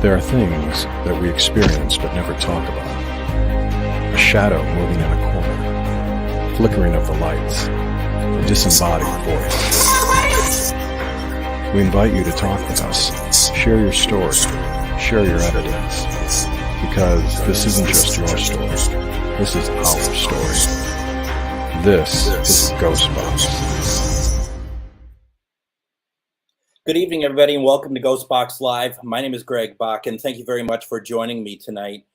There are things that we experience but never talk about. A shadow moving in a corner, flickering of the lights, a disembodied voice. We invite you to talk with us, share your story, share your evidence, because this isn't just your story, this is our story. This is GhostBox. Good evening, everybody, and welcome to GhostBox Live. My name is Greg Bakun. Thank you very much for joining me tonight.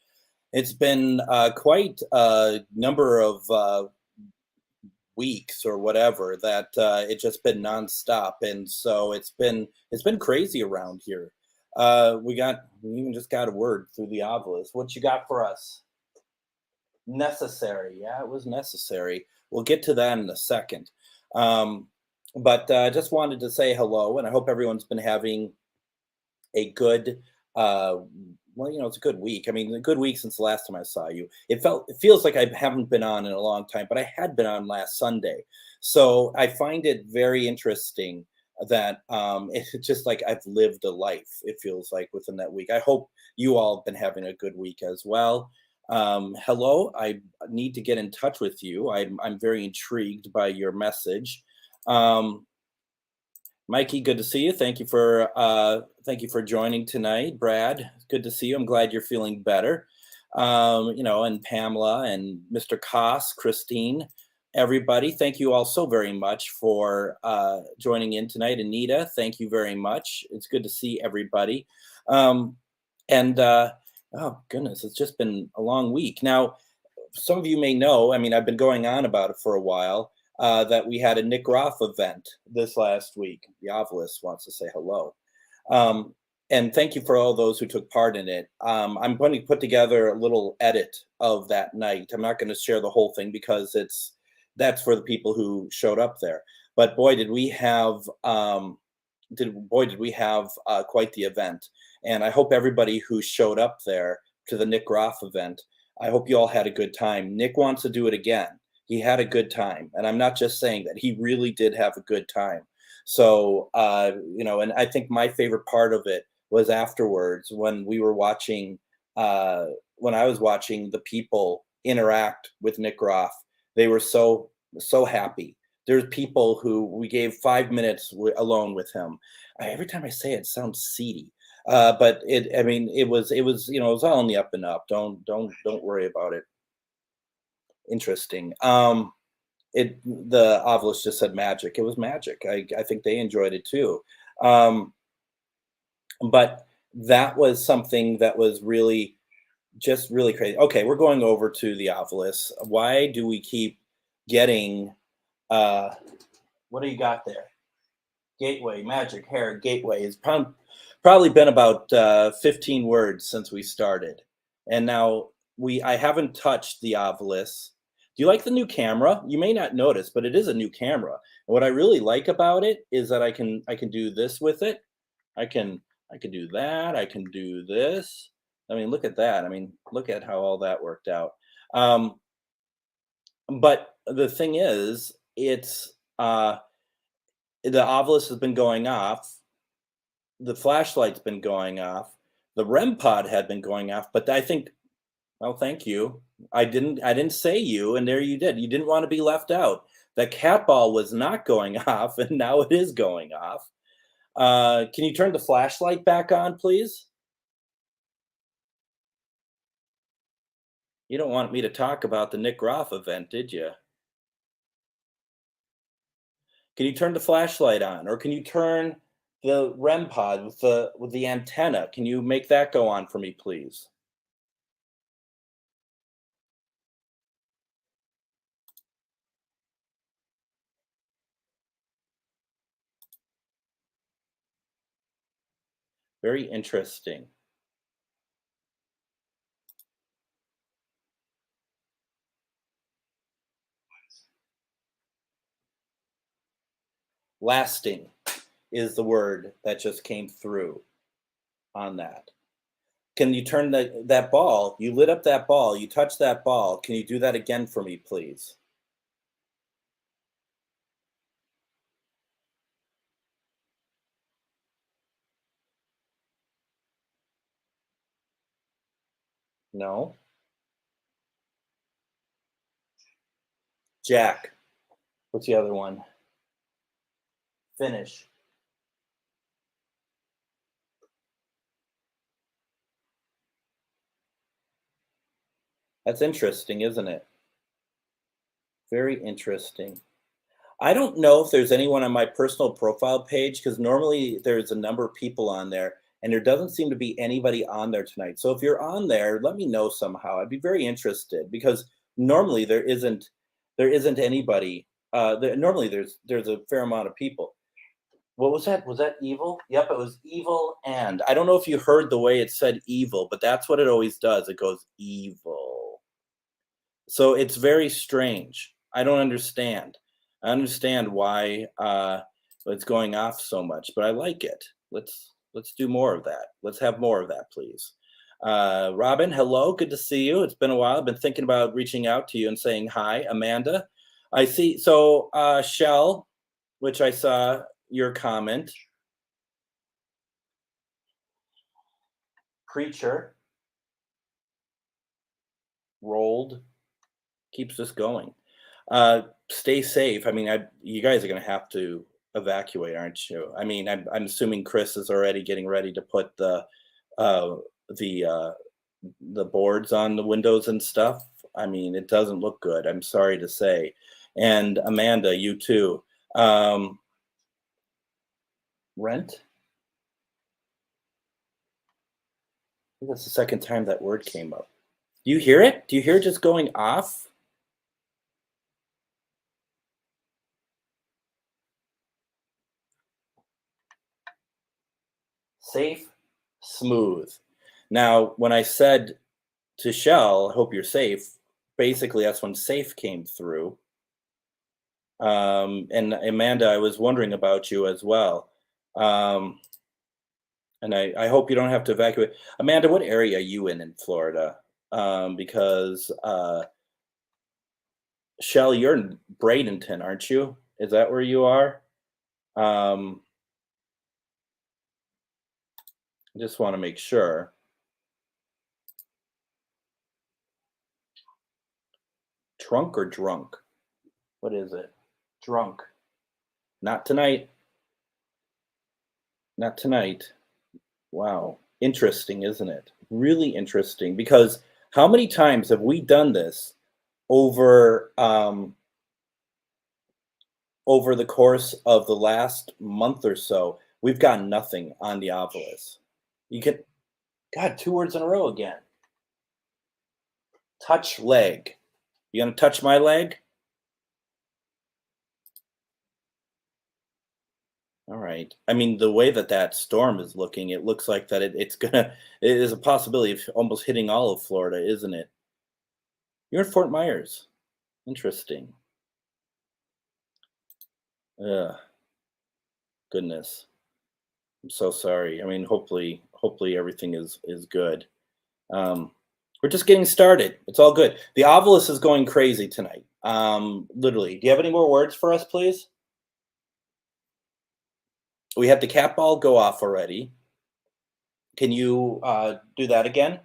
It's been quite a number of weeks or whatever that it's just been nonstop, and so it's been crazy around here. We even just got a word through the obelisk. What you got for us? Necessary. Yeah, it was necessary. We'll get to that in a second. But I just wanted to say hello, and I hope everyone's been having a good, it's a good week. I mean, a good week since the last time I saw you. It feels like I haven't been on in a long time, but I had been on last Sunday. So I find it very interesting that it's just like I've lived a life, it feels like, within that week. I hope you all have been having a good week as well. Hello, I need to get in touch with you. I'm very intrigued by your message. Mikey, good to see you. Thank you for joining tonight. Brad, good to see you. I'm glad you're feeling better. And Pamela and Mr. Koss, Christine, everybody, thank you all so very much for joining in tonight. Anita, thank you very much. It's good to see everybody. Oh goodness, it's just been a long week. Now, some of you may know, I mean, I've been going on about it for a while. That we had a Nick Roth event this last week. The Obelisk wants to say hello. And thank you for all those who took part in it. I'm going to put together a little edit of that night. I'm not going to share the whole thing because that's for the people who showed up there. But boy, did we have quite the event. And I hope everybody who showed up there to the Nick Roth event, I hope you all had a good time. Nick wants to do it again. He had a good time. And I'm not just saying that. He really did have a good time. So, and I think my favorite part of it was afterwards when we were watching, when I was watching the people interact with Nick Roth. They were so happy. There's people who we gave 5 minutes alone with him. Every time I say it, it sounds seedy. But it was all in the up and up. Don't worry about it. Interesting. The obelisk just said magic. It was magic. I think they enjoyed it too. But that was something that was really crazy. Okay, we're going over to the obelisk. Why do we keep getting what do you got there? Gateway, magic, hair, gateway. It's probably been about 15 words since we started. And now I haven't touched the obelisk. Do you like the new camera? You may not notice, but it is a new camera. And what I really like about it is that I can do this with it. I can do that. I can do this. I mean, look at that. I mean, look at how all that worked out. But the thing is, it's the obelisk has been going off. The flashlight's been going off. The REM pod had been going off, but I think, well, thank you. I didn't say you, and there you did. You didn't want to be left out. The cat ball was not going off, and now it is going off. Can you turn the flashlight back on, please? You don't want me to talk about the Nick Roth event, did you? Can you turn the flashlight on, or can you turn the REM pod with the antenna? Can you make that go on for me, please? Very interesting. Lasting is the word that just came through on that. Can you turn that ball? You lit up that ball. You touched that ball. Can you do that again for me, please? No. Jack. What's the other one? Finish. That's interesting, isn't it? Very interesting. I don't know if there's anyone on my personal profile page because normally there's a number of people on there, and there doesn't seem to be anybody on there tonight. So if you're on there, let me know somehow. I'd be very interested because normally there isn't anybody. Normally there's a fair amount of people. What was that? Was that evil? Yep, it was evil. And I don't know if you heard the way it said evil, but that's what it always does. It goes evil. So it's very strange. I don't understand. I understand why it's going off so much, but I like it. Let's do more of that. Let's have more of that, please. Robin, hello, good to see you. It's been a while. I've been thinking about reaching out to you and saying hi. Amanda, I see. So Shell, which I saw your comment. Preacher rolled keeps us going. Stay safe. I mean, you guys are going to have to evacuate, aren't you? I mean, I'm assuming Chris is already getting ready to put uh, the uh, the boards on the windows and stuff. I mean, it doesn't look good. I'm sorry to say. And Amanda, you too. Um, Rent. I think that's the second time that word came up. Do you hear it? Do you hear it just going off? Safe, smooth. Now, when I said to Shell, hope you're safe, basically that's when safe came through. And Amanda, I was wondering about you as well. And I hope you don't have to evacuate. Amanda, what area are you in Florida? Because Shell, you're in Bradenton, aren't you? Is that where you are? I just want to make sure. Trunk or drunk? What is it? Drunk. Not tonight. Not tonight. Wow. Interesting, isn't it? Really interesting. Because how many times have we done this over over the course of the last month or so? We've gotten nothing on the Ovilus. You can, God, 2 words in a row again. Touch leg. You gonna touch my leg? All right. I mean, the way that that storm is looking, it looks like that it is a possibility of almost hitting all of Florida, isn't it? You're in Fort Myers. Interesting. Ugh, goodness. I'm so sorry. I mean, hopefully everything is good. We're just getting started. It's all good. The Ovilus is going crazy tonight. Literally. Do you have any more words for us, please? We had the cat ball go off already. Can you do that again?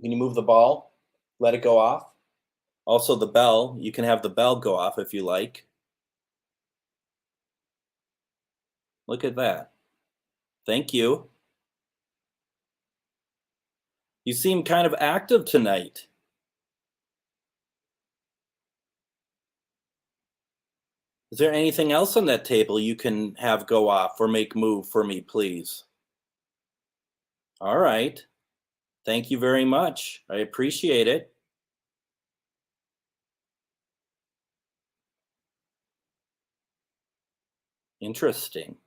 Can you move the ball? Let it go off? Also, the bell. You can have the bell go off if you like. Look at that. Thank you. You seem kind of active tonight. Is there anything else on that table you can have go off or make move for me, please? All right. Thank you very much. I appreciate it. Interesting.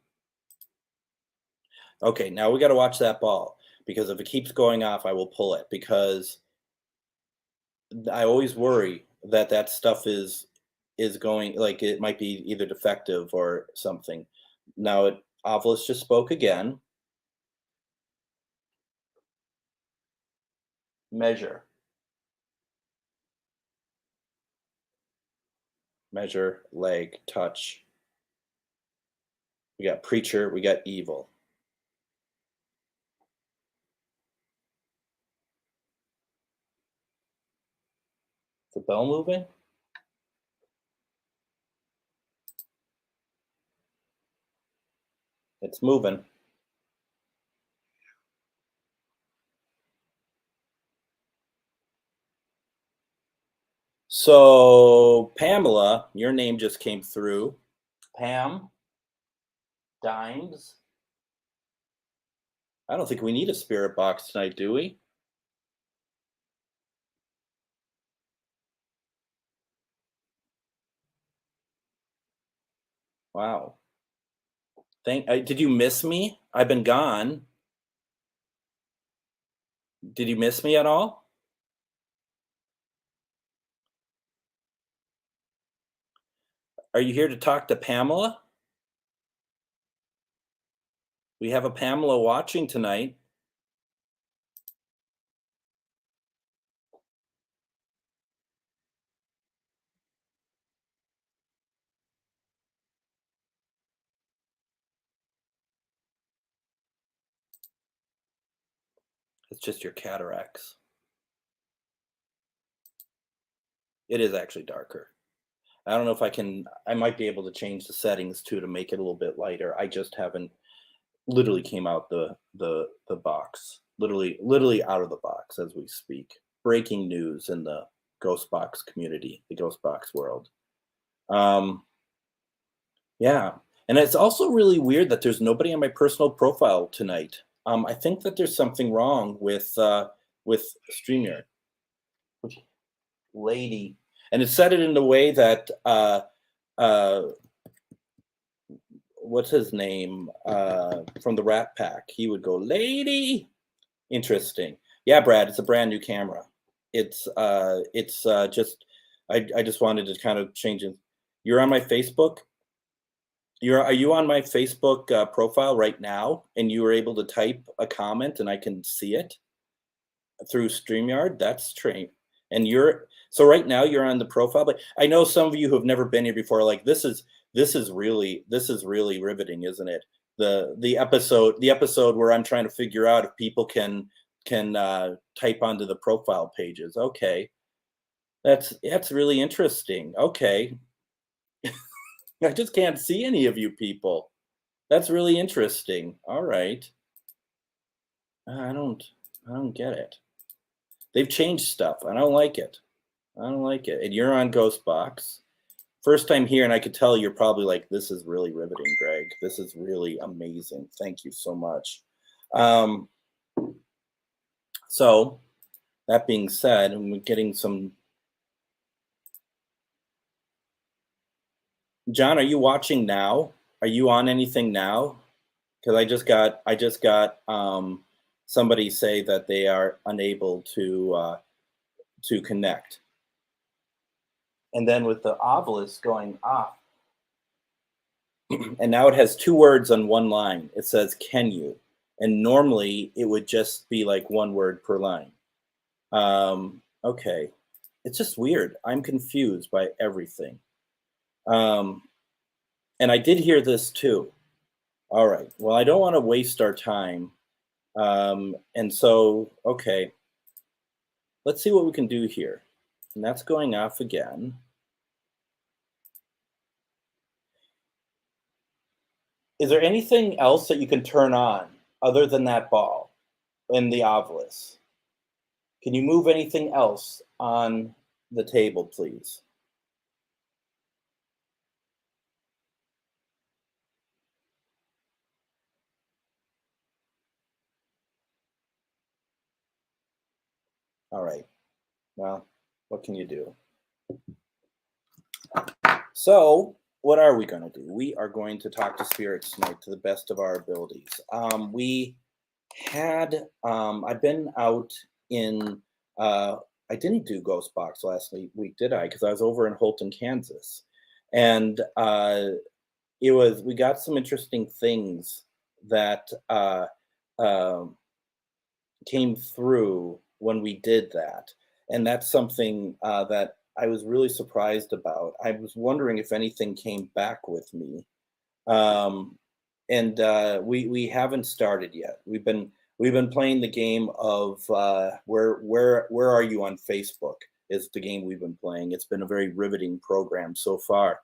Okay, now we got to watch that ball because if it keeps going off, I will pull it because I always worry that that stuff is going like it might be either defective or something. Now it Ovilus just spoke again. Measure. Measure, leg, touch. We got preacher, we got evil. bell moving? It's moving. So, Pamela, your name just came through. Pam Dimes. I don't think we need a spirit box tonight, do we? Wow. Did you miss me? I've been gone. Did you miss me at all? Are you here to talk to Pamela? We have a Pamela watching tonight. It's just your cataracts. It is actually darker. I don't know if I might be able to change the settings too to make it a little bit lighter. I just haven't literally came out the box. Literally out of the box as we speak. Breaking news in the GhostBox community, the GhostBox world. Yeah. And it's also really weird that there's nobody on my personal profile tonight. I think that there's something wrong with StreamYard. Lady. And it said it in a way that what's his name from the Rat Pack? He would go, "Lady." Interesting. Yeah, Brad, it's a brand new camera. It's just I just wanted to kind of change it. You're on my Facebook. Are you on my Facebook profile right now? And you were able to type a comment, and I can see it through StreamYard. That's strange. And so right now you're on the profile. But I know some of you who have never been here before. Like this is really riveting, isn't it? The episode where I'm trying to figure out if people can type onto the profile pages. Okay, that's really interesting. Okay. I just can't see any of you people. That's really interesting. All right. I don't get it. They've changed stuff. I don't like it. And you're on GhostBox. First time here, and I could tell you're probably like, this is really riveting, Greg. This is really amazing. Thank you so much. So that being said, and we're getting some. John, are you watching now? Are you on anything now? Because I just got somebody say that they are unable to connect. And then with the obelisk going off, and now it has two words on one line. It says, "Can you?" And normally it would just be like one word per line. Okay, it's just weird. I'm confused by everything. And I did hear this too. All right. Well, I don't want to waste our time. And so, okay, let's see what we can do here. And that's going off again. Is there anything else that you can turn on other than that ball in the obelisk? Can you move anything else on the table, please? All right. Well, what can you do? So, what are we going to do? We are going to talk to spirits tonight to the best of our abilities. I've been out in, I didn't do GhostBox last week, did I? Because I was over in Holton, Kansas. And we got some interesting things that came through when we did that. And that's something that I was really surprised about. I was wondering if anything came back with me. And we haven't started yet. We've been playing the game of where are you on Facebook? is the game we've been playing. It's been a very riveting program so far.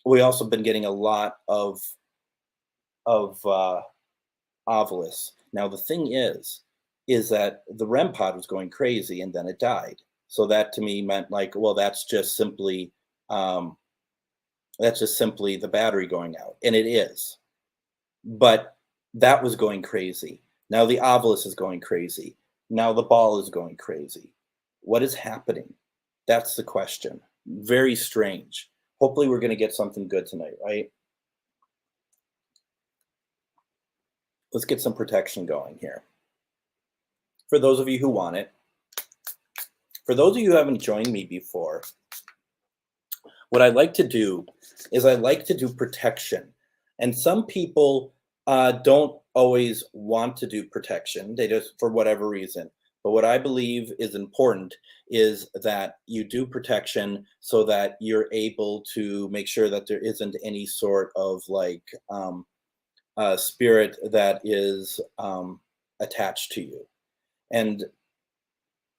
We also been getting a lot of Ovilus. Now the thing is that the REM pod was going crazy and then it died. So that to me meant like, well, that's just simply the battery going out, and it is. But that was going crazy. Now the Ovilus is going crazy. Now the ball is going crazy. What is happening? That's the question. Very strange. Hopefully we're going to get something good tonight, right? Let's get some protection going here. For those of you who want it, for those of you who haven't joined me before, what I like to do is I like to do protection. And some people don't always want to do protection. They just, for whatever reason. But what I believe is important is that you do protection so that you're able to make sure that there isn't any sort of like spirit that is attached to you. And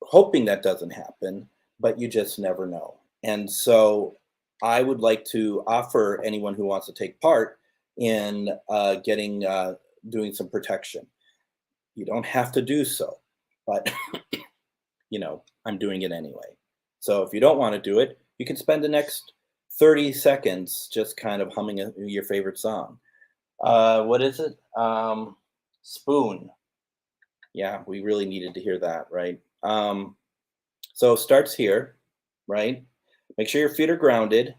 hoping that doesn't happen, but you just never know. And so I would like to offer anyone who wants to take part in doing some protection. You don't have to do so, but I'm doing it anyway. So if you don't want to do it, you can spend the next 30 seconds just kind of humming your favorite song. What is it? Spoon. Yeah, we really needed to hear that, right? So it starts here, right? Make sure your feet are grounded.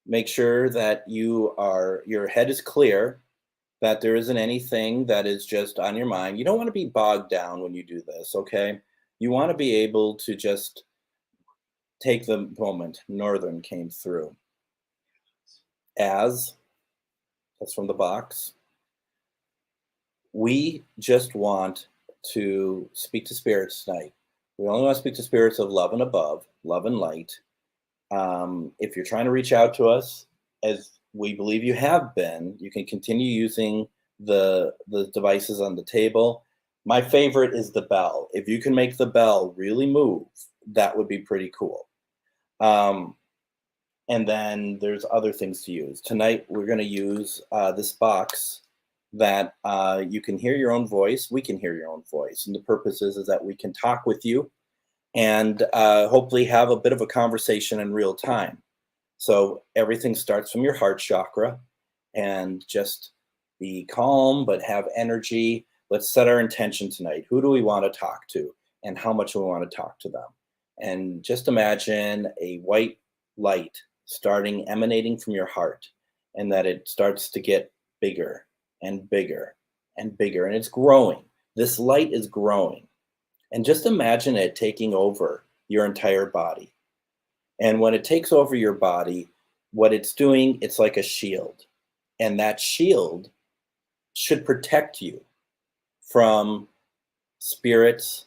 Make sure that your head is clear, that there isn't anything that is just on your mind. You don't want to be bogged down when you do this, okay? You want to be able to just take the moment. Northern came through. That's from the box. We just want to speak to spirits tonight. We only want to speak to spirits of love and above, love and light. If you're trying to reach out to us, as we believe you have been, you can continue using the devices on the table. My favorite is the bell. If you can make the bell really move, that would be pretty cool. And then there's other things to use. Tonight, we're going to use this box that you can hear your own voice. We can hear your own voice. And the purpose is that we can talk with you and hopefully have a bit of a conversation in real time. So everything starts from your heart chakra, and just be calm, but have energy. Let's set our intention tonight. Who do we want to talk to, and how much do we want to talk to them? And just imagine a white light emanating from your heart, and that it starts to get bigger and bigger and bigger, and it's growing. This light is growing. And just imagine it taking over your entire body. And when it takes over your body, what it's doing, it's like a shield. And that shield should protect you from spirits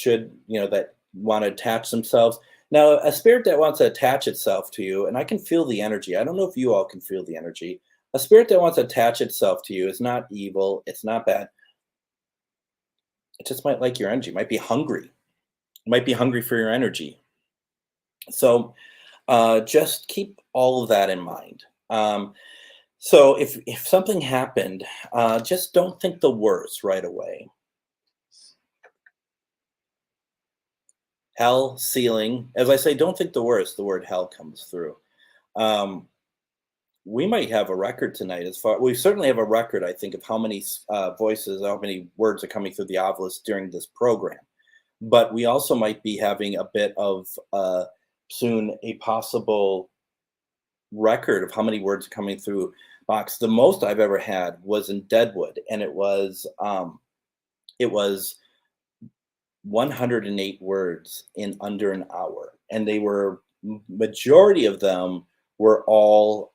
that want to attach themselves. Now, a spirit that wants to attach itself to you, and I can feel the energy. I don't know if you all can feel the energy. A spirit that wants to attach itself to you is not evil. It's not bad. It just might like your energy. It might be hungry. It might be hungry for your energy. So just keep all of that in mind. So if something happened, just don't think the worst right away. Hell, ceiling. As I say, don't think the worst. The word hell comes through. We might have a record tonight. We certainly have a record, I think, of how many voices, how many words are coming through the Ovilus during this program. But we also might be having a bit of soon a possible record of how many words are coming through box. The most I've ever had was in Deadwood, and it was 108 words in under an hour, and majority of them were all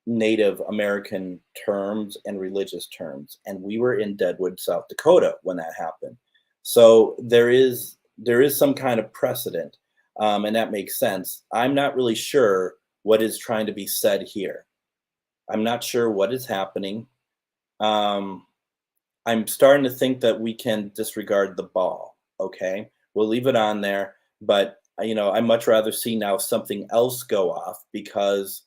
Native American terms and religious terms, and we were in Deadwood, South Dakota when that happened. So there is some kind of precedent, and that makes sense. I'm not really sure what is trying to be said here. I'm not sure what is happening. I'm starting to think that we can disregard the ball, okay? We'll leave it on there. But I much rather see now something else go off, because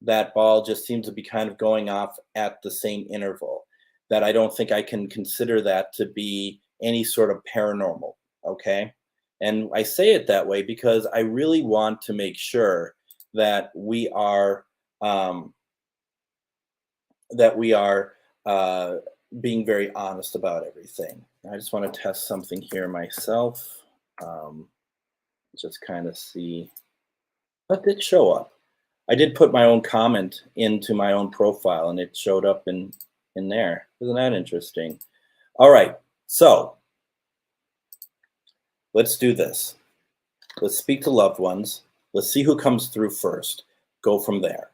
that ball just seems to be kind of going off at the same interval, that I don't think I can consider that to be any sort of paranormal. Okay. And I say it that way because I really want to make sure that we are that we are uh, being very honest about everything. I just want to test something here myself. Um, just kind of see what did show up. I did put my own comment into my own profile, and it showed up in there. Isn't that interesting? All right, so let's do this. Let's speak to loved ones. Let's see who comes through first. Go from there.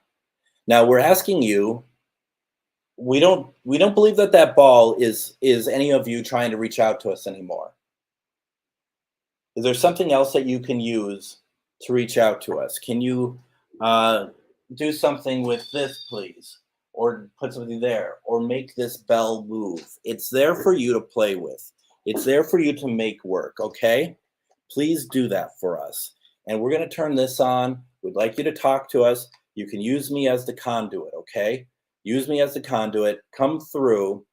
Now we're asking you. We don't believe that ball is any of you trying to reach out to us anymore. Is there something else that you can use to reach out to us? Can you do something with this, please? Or put something there, or make this bell move. It's there for you to play with. It's there for you to make work, okay? Please do that for us. And we're going to turn this on. We'd like you to talk to us. You can use me as the conduit, okay? Use me as the conduit. Come through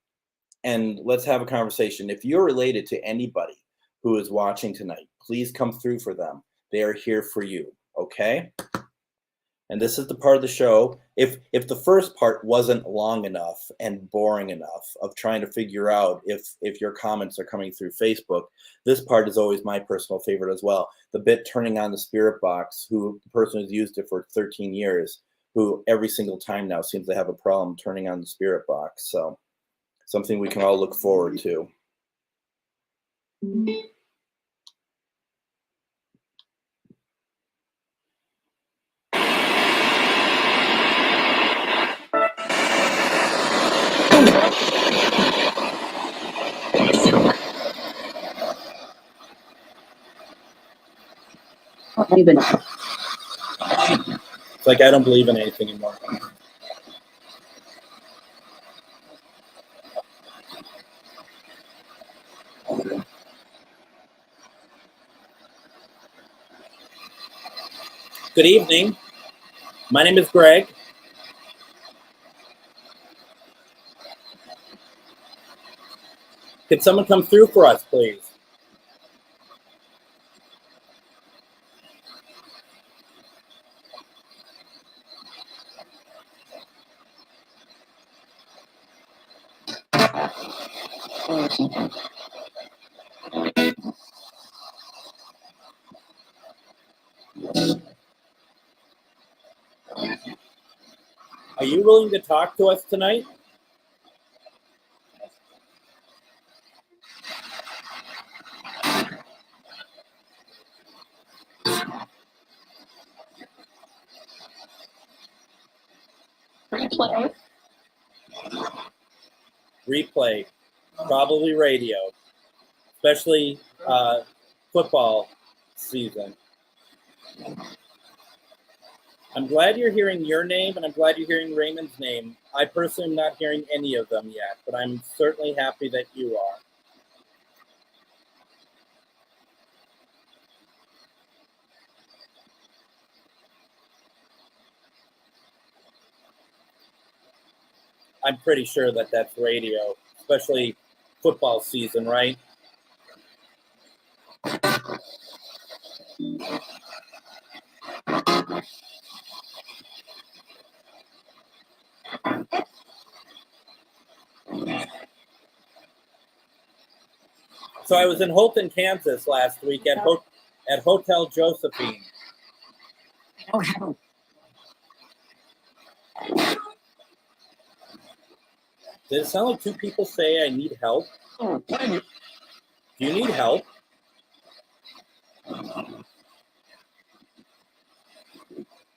and let's have a conversation. If you're related to anybody who is watching tonight, please come through for them. They are here for you, okay? And this is the part of the show. If the first part wasn't long enough and boring enough of trying to figure out if your comments are coming through Facebook, this part is always my personal favorite as well. The bit turning on the spirit box, who the person who's used it for 13 years, who every single time now seems to have a problem turning on the spirit box. So something we can all look forward to. It's like I don't believe in anything anymore. Good evening. My name is Greg. Could someone come through for us, please? Are you willing to talk to us tonight? Replay, probably radio, especially football season. I'm glad you're hearing your name, and I'm glad you're hearing Raymond's name. I personally am not hearing any of them yet, but I'm certainly happy that you are. I'm pretty sure that that's radio, especially football season, right? So I was in Holton, Kansas last week at Hotel Josephine. Did it sound like two people say I need help? Do you need help?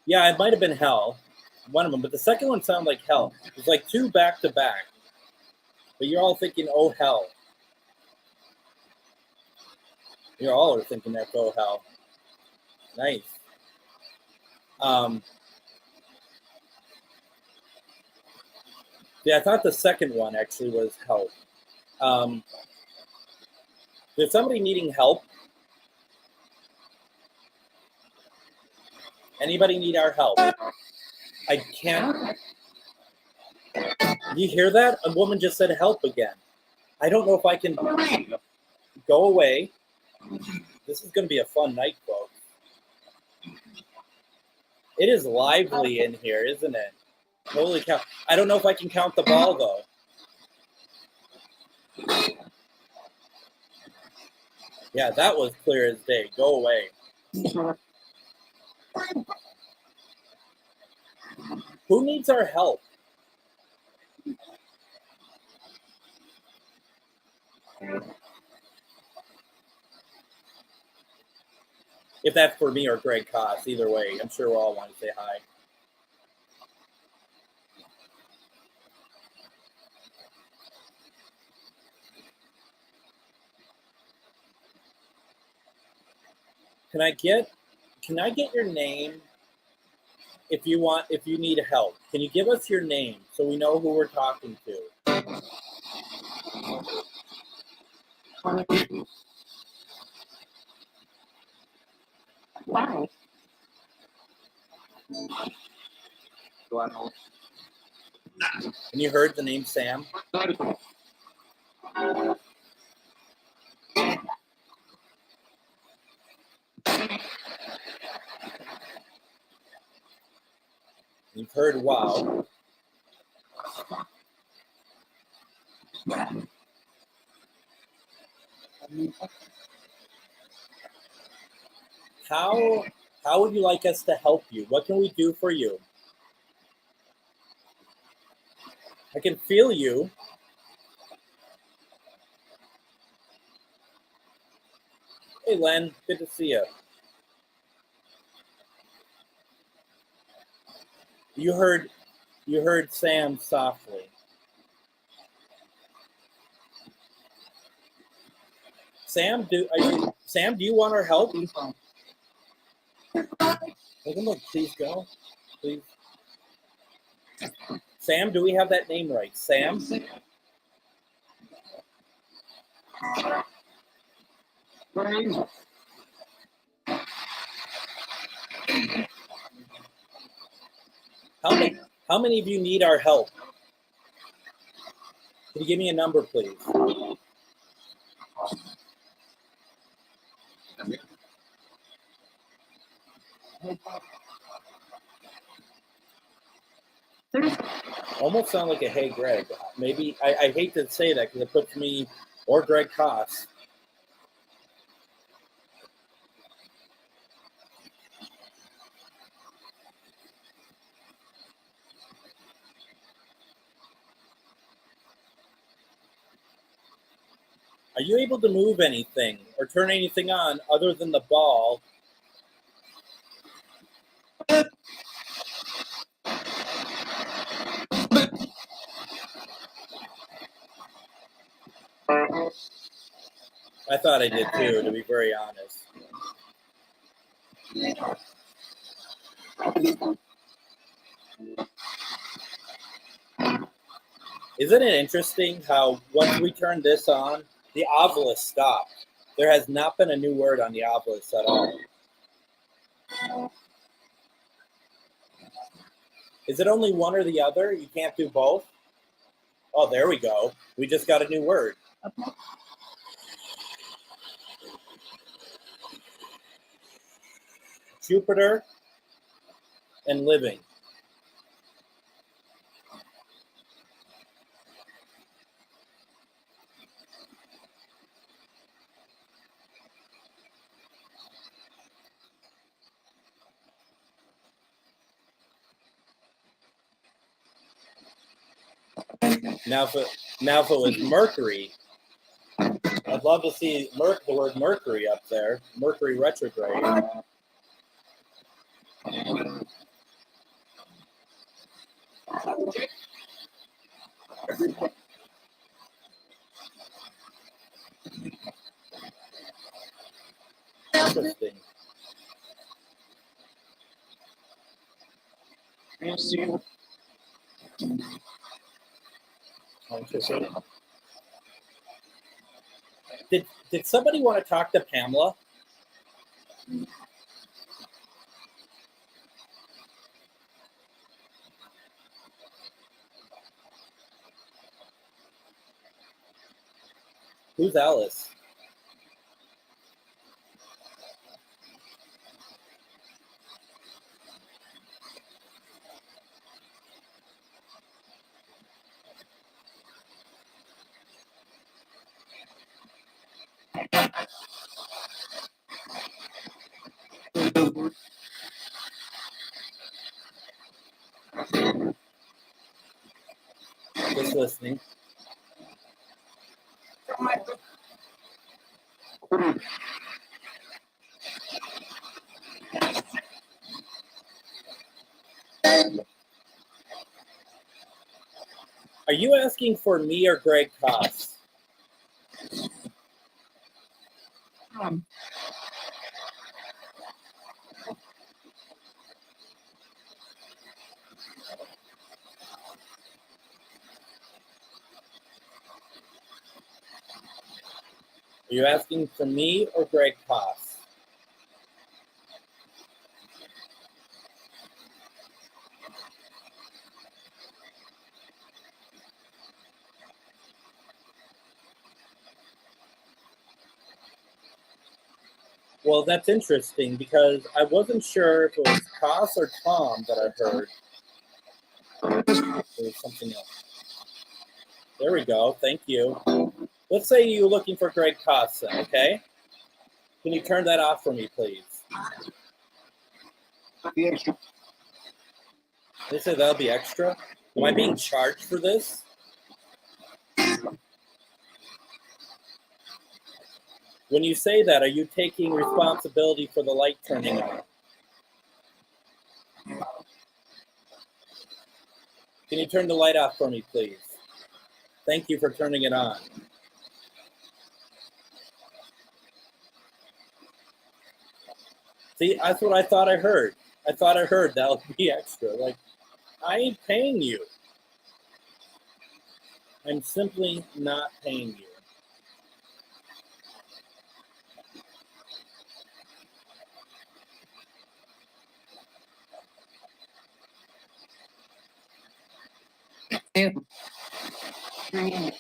Yeah, it might have been hell, one of them, but the second one sounded like hell. It was like two back to back. But you're all thinking, oh, hell. You're all are thinking that, oh, hell. Nice. Yeah, I thought the second one actually was help. There's somebody needing help Anybody need our help? I can't. You hear that? A woman just said help again. I don't know if I can go away. This is going to be a fun night, folks. It is lively in here, isn't it? Holy cow. I don't know if I can count the ball, though. Yeah, that was clear as day. Go away. Who needs our help? If that's for me or Greg Koss, either way, I'm sure we all want to say hi. Can I get your name if you need help? Can you give us your name so we know who we're talking to? Wow. And you heard the name Sam? You've heard wow. How would you like us to help you? What can we do for you? I can feel you. Hey, Len, good to see you. You heard Sam softly. Sam, do you want our help? Look, please go. Please. Sam, do we have that name right? Sam? How many of you need our help? Can you give me a number, please? Almost sound like a hey Greg. Maybe I hate to say that because it puts me or Greg Koss. Are you able to move anything or turn anything on other than the ball? I thought I did too, to be very honest. Isn't it interesting how once we turn this on, the obelisk stopped? There has not been a new word on the obelisk at all. Is it only one or the other? You can't do both? Oh, there we go. We just got a new word. Jupiter and living. Now, if it was Mercury, I'd love to see the word Mercury up there. Mercury retrograde. Interesting. Interesting. Did somebody want to talk to Pamela? Who's Alice? Just listening. Are you asking for me or Greg Koss? Are you asking for me or Greg Koss? Well, that's interesting because I wasn't sure if it was Koss or Tom that I heard. There was something else. There we go. Thank you. Let's say you're looking for Greg Koss, then, okay? Can you turn that off for me, please? They say that'll be extra. Am I being charged for this? When you say that, are you taking responsibility for the light turning on? Can you turn the light off for me, please? Thank you for turning it on. See, that's what I thought I heard. I thought I heard that'll be extra. Like, I ain't paying you. I'm simply not paying you.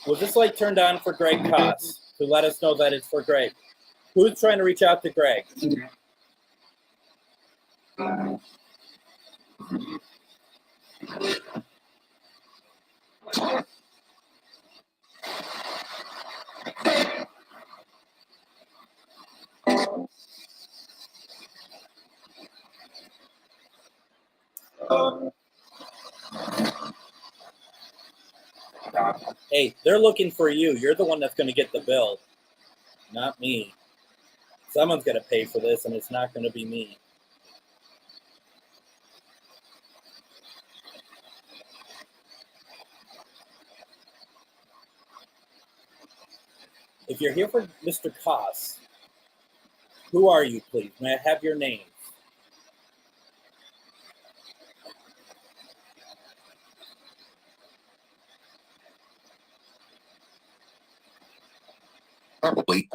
Was this light turned on for Greg Koss to let us know that it's for Greg? Who's trying to reach out to Greg? Hey, they're looking for you. You're the one that's going to get the bill, not me. Someone's going to pay for this, and it's not going to be me. If you're here for Mr. Koss, who are you, please? May I have your name? Probably.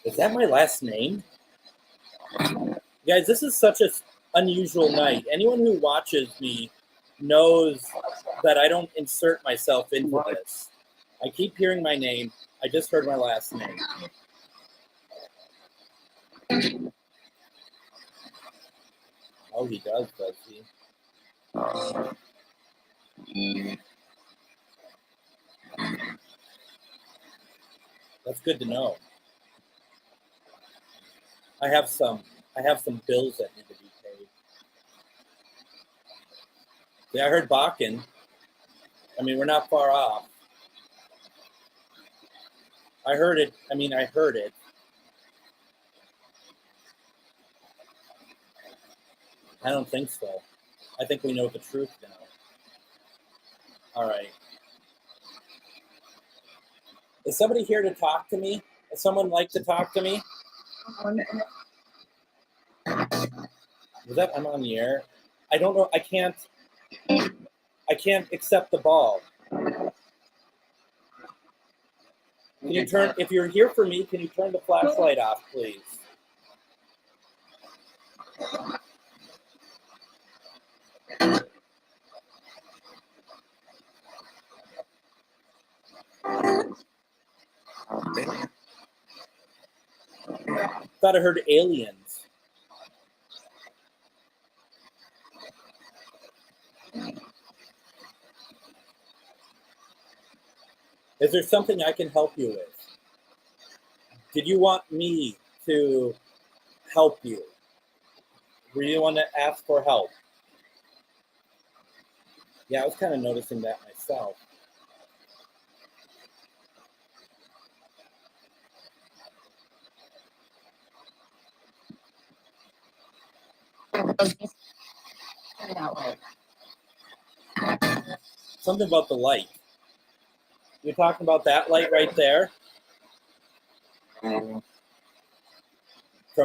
Is that my last name? Guys, this is such an unusual night. Anyone who watches me knows that I don't insert myself into this. I keep hearing my name. I just heard my last name. Oh, he does he? That's good to know. I have some bills that need to be paid. See, I heard Bakun. I mean, we're not far off. I heard it. I heard it. I don't think so. I think we know the truth now. All right. Is somebody here to talk to me? Would someone like to talk to me? Was that I'm on the air? I don't know. I can't accept the ball. Can you turn, if you're here for me, can you turn the flashlight off, please? Thought I heard aliens. Is there something I can help you with? Did you want me to help you? Were you want to ask for help? Yeah, I was kind of noticing that myself. Something about the light. You're talking about that light right there? From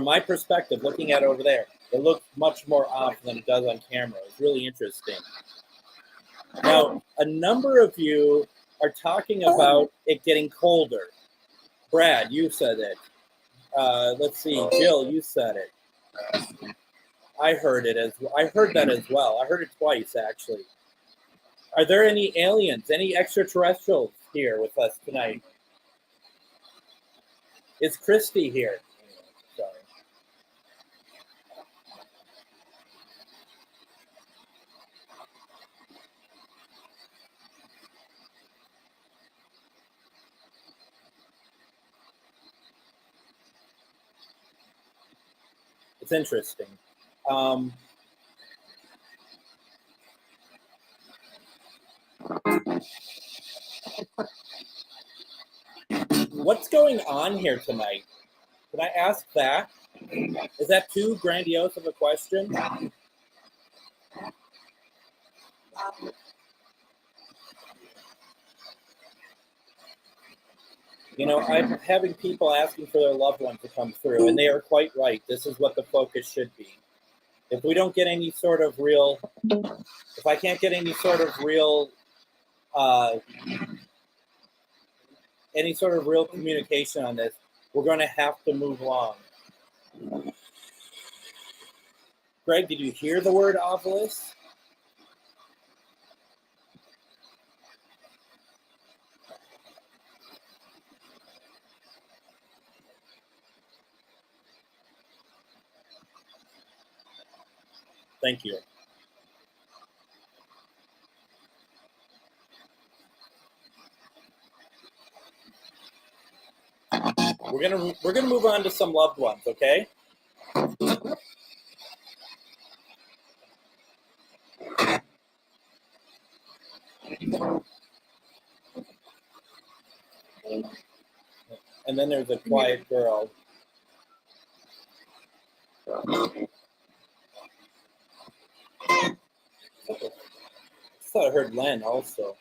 my perspective, looking at it over there, it looks much more off than it does on camera. It's really interesting. Now, a number of you are talking about it getting colder. Brad, you said it. Let's see, Jill, you said it. I heard it as well. I heard that as well. I heard it twice, actually. Are there any aliens, any extraterrestrials here with us tonight? Is Christy here? Sorry. It's interesting. What's going on here tonight? Can I ask that? Is that too grandiose of a question? You know, I'm having people asking for their loved one to come through, and they are quite right. This is what the focus should be. If we don't get any sort of real, if I can't get any sort of real communication on this, we're going to have to move along. Greg, did you hear the word obelisk? Thank you. We're gonna move on to some loved ones, okay? And then there's a quiet girl. I thought I heard Len also.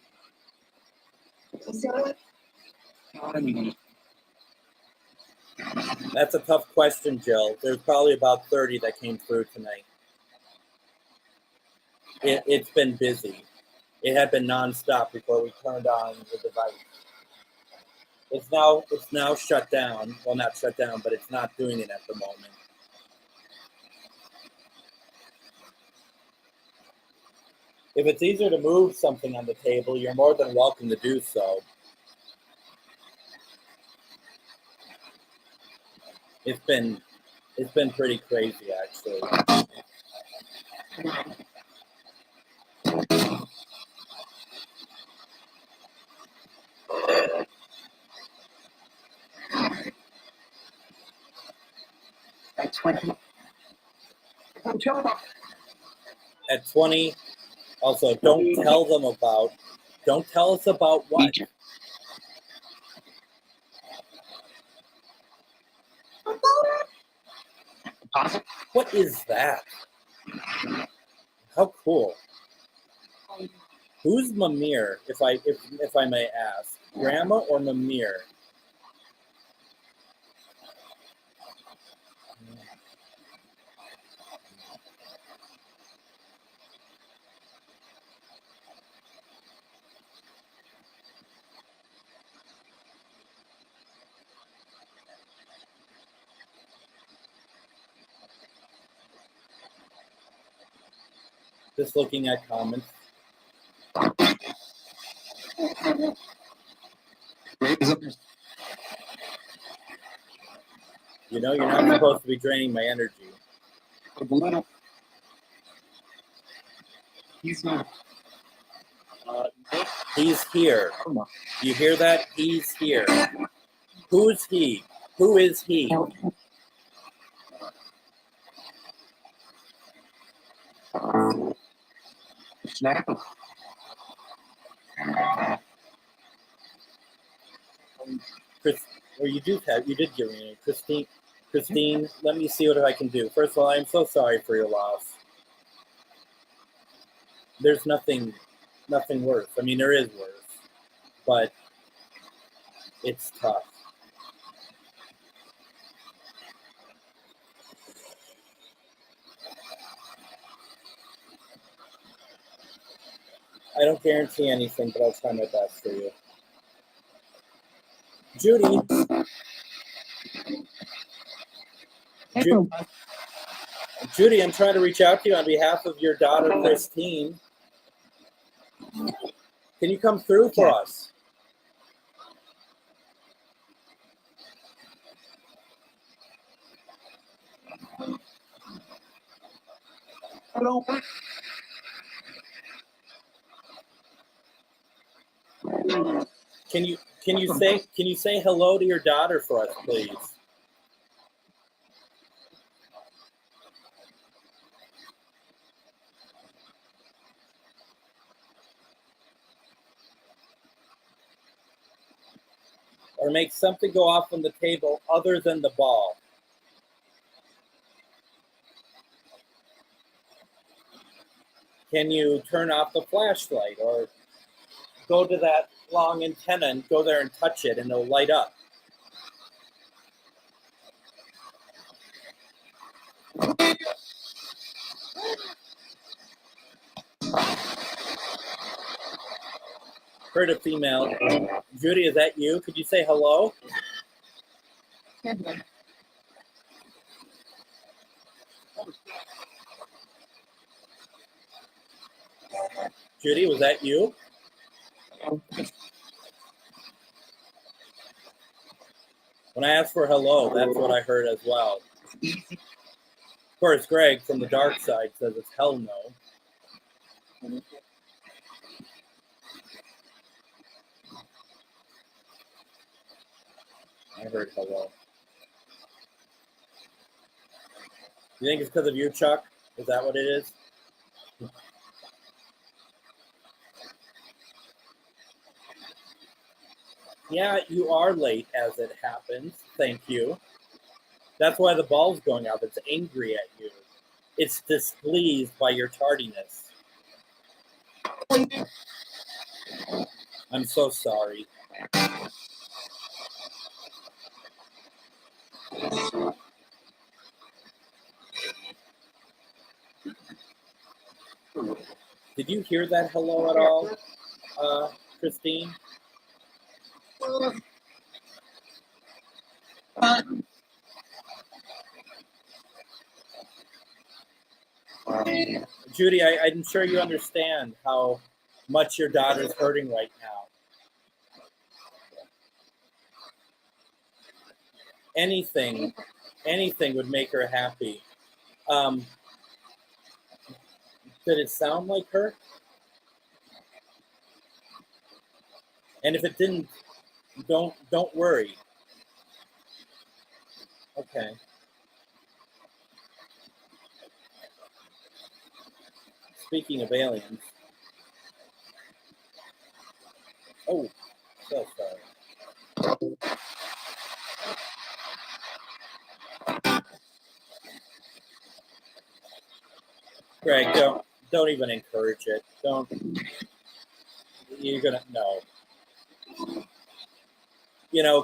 That's a tough question, Jill. There's probably about 30 that came through tonight. It's been busy. It had been nonstop before we turned on the device. It's now shut down. Well, not shut down, but it's not doing it at the moment. If it's easier to move something on the table, you're more than welcome to do so. It's been pretty crazy, actually. At 20. At 20, also, don't tell us about what. What is that? How cool. Who's Mimir, if I may ask? Grandma or Mimir? Just looking at comments. You know, you're not supposed to be draining my energy. He's not. He's here. You hear that? He's here. Who's he? Who is he? Snap. Chris, or you did give me a name. Christine, let me see what I can do. First of all, I'm so sorry for your loss. There's nothing worse. I mean, there is worse, but it's tough. I don't guarantee anything, but I'll try my best for you. Judy. Judy, I'm trying to reach out to you on behalf of your daughter, Christine. Can you come through for us? Hello. Can you say hello to your daughter for us, please? Or make something go off on the table other than the ball. Can you turn off the flashlight or go to that long antenna and go there and touch it and it'll light up? Heard a female. Judy, is that you? Could you say hello? Judy, was that you? When I asked for hello, that's what I heard as well. Of course, Greg from the dark side says it's hell no. I heard hello. You think it's because of you, Chuck? Is that what it is? Yeah, you are late as it happens. Thank you. That's why the ball's going up. It's angry at you. It's displeased by your tardiness. I'm so sorry. Did you hear that hello at all, Christine? Judy, I'm sure you understand how much your daughter's hurting right now. Anything would make her happy. Did it sound like her? And if it didn't, don't worry. Okay. Speaking of aliens. Oh, so sorry. Greg, don't even encourage it. Don't. You're gonna no. You know,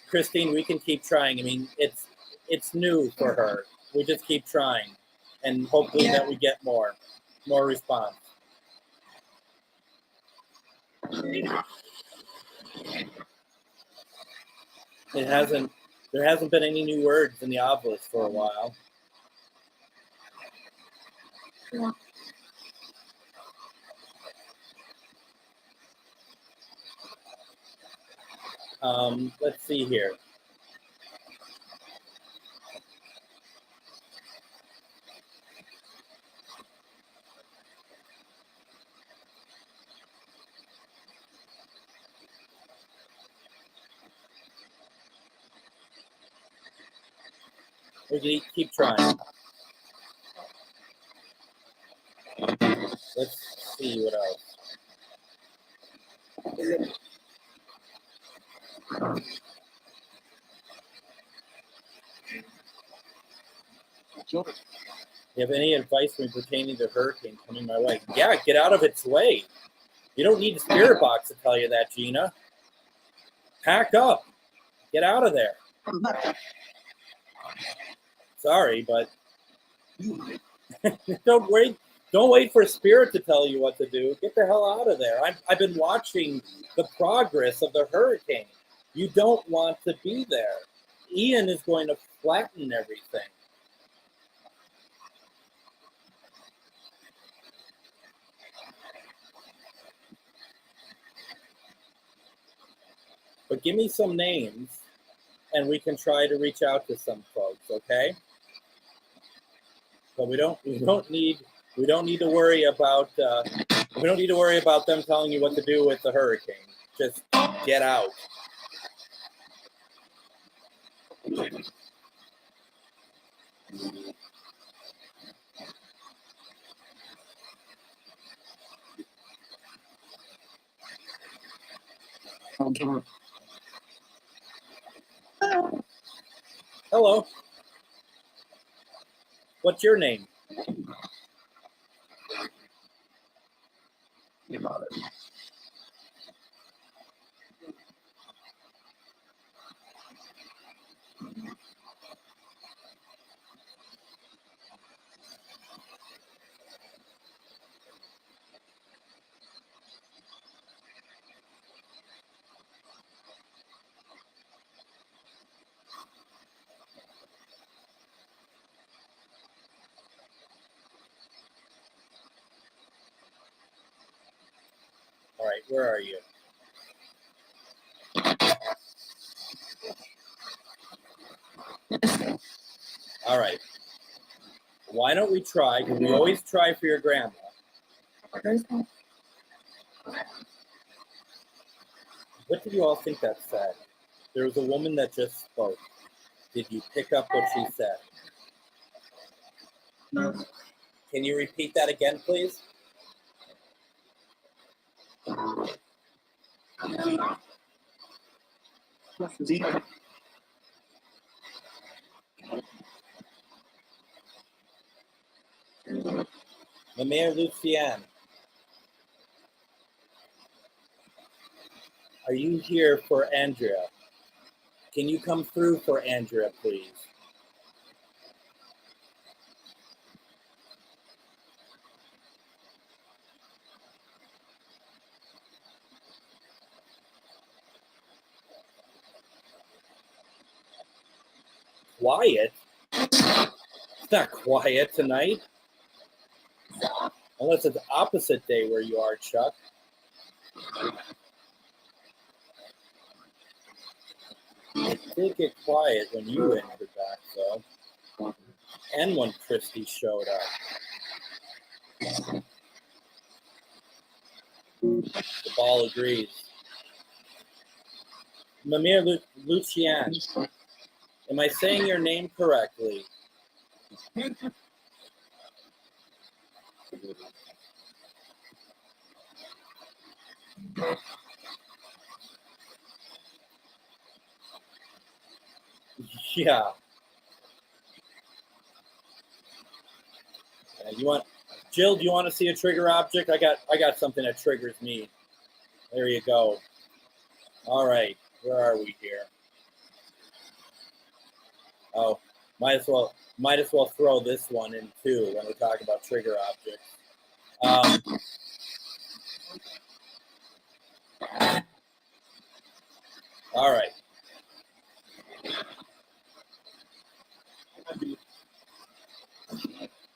Christine, we can keep trying. I mean, it's new for her. We just keep trying, and hopefully that we get more response. There hasn't been any new words in the obelisk for a while. Let's see here. We can keep trying. Let's see what else. Children. You have any advice for me pertaining to hurricane coming my way? Yeah, get out of its way. You don't need a spirit box to tell you that, Gina. Pack up. Get out of there. Sorry, but don't wait. Don't wait for spirit to tell you what to do. Get the hell out of there. I've been watching the progress of the hurricane. You don't want to be there. Ian is going to flatten everything. But give me some names, and we can try to reach out to some folks, okay? But we don't need to worry about them telling you what to do with the hurricane. Just get out. Hello. What's your name? About it. All right, where are you? All right. Why don't we try? Because we always try for your grandma. What did you all think that said? There was a woman that just spoke. Did you pick up what she said? No. Can you repeat that again, please? The Mayor Lucienne. Are you here for Andrea? Can you come through for Andrea, please? Quiet? It's not quiet tonight. Unless it's opposite day where you are, Chuck. It did get quiet when you entered back, though. And when Christy showed up. The ball agrees. Mamir Lucian. Am I saying your name correctly? Yeah. You want, Jill? Do you want to see a trigger object? I got something that triggers me. There you go. All right, where are we here? Oh, might as well throw this one in too when we're talking about trigger objects. All right.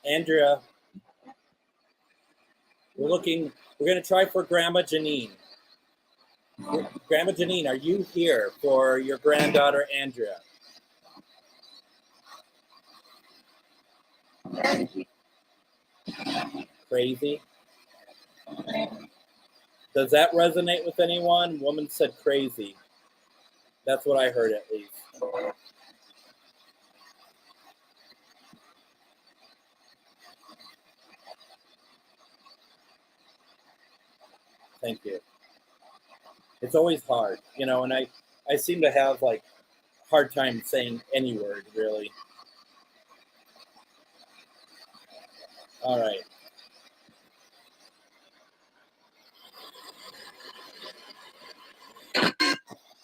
Andrea, we're going to try for Grandma Janine. Grandma Janine, are you here for your granddaughter, Andrea? Crazy? Does that resonate with anyone? Woman said crazy. That's what I heard at least. Thank you. It's always hard, you know, and I seem to have like hard time saying any word, really. All right.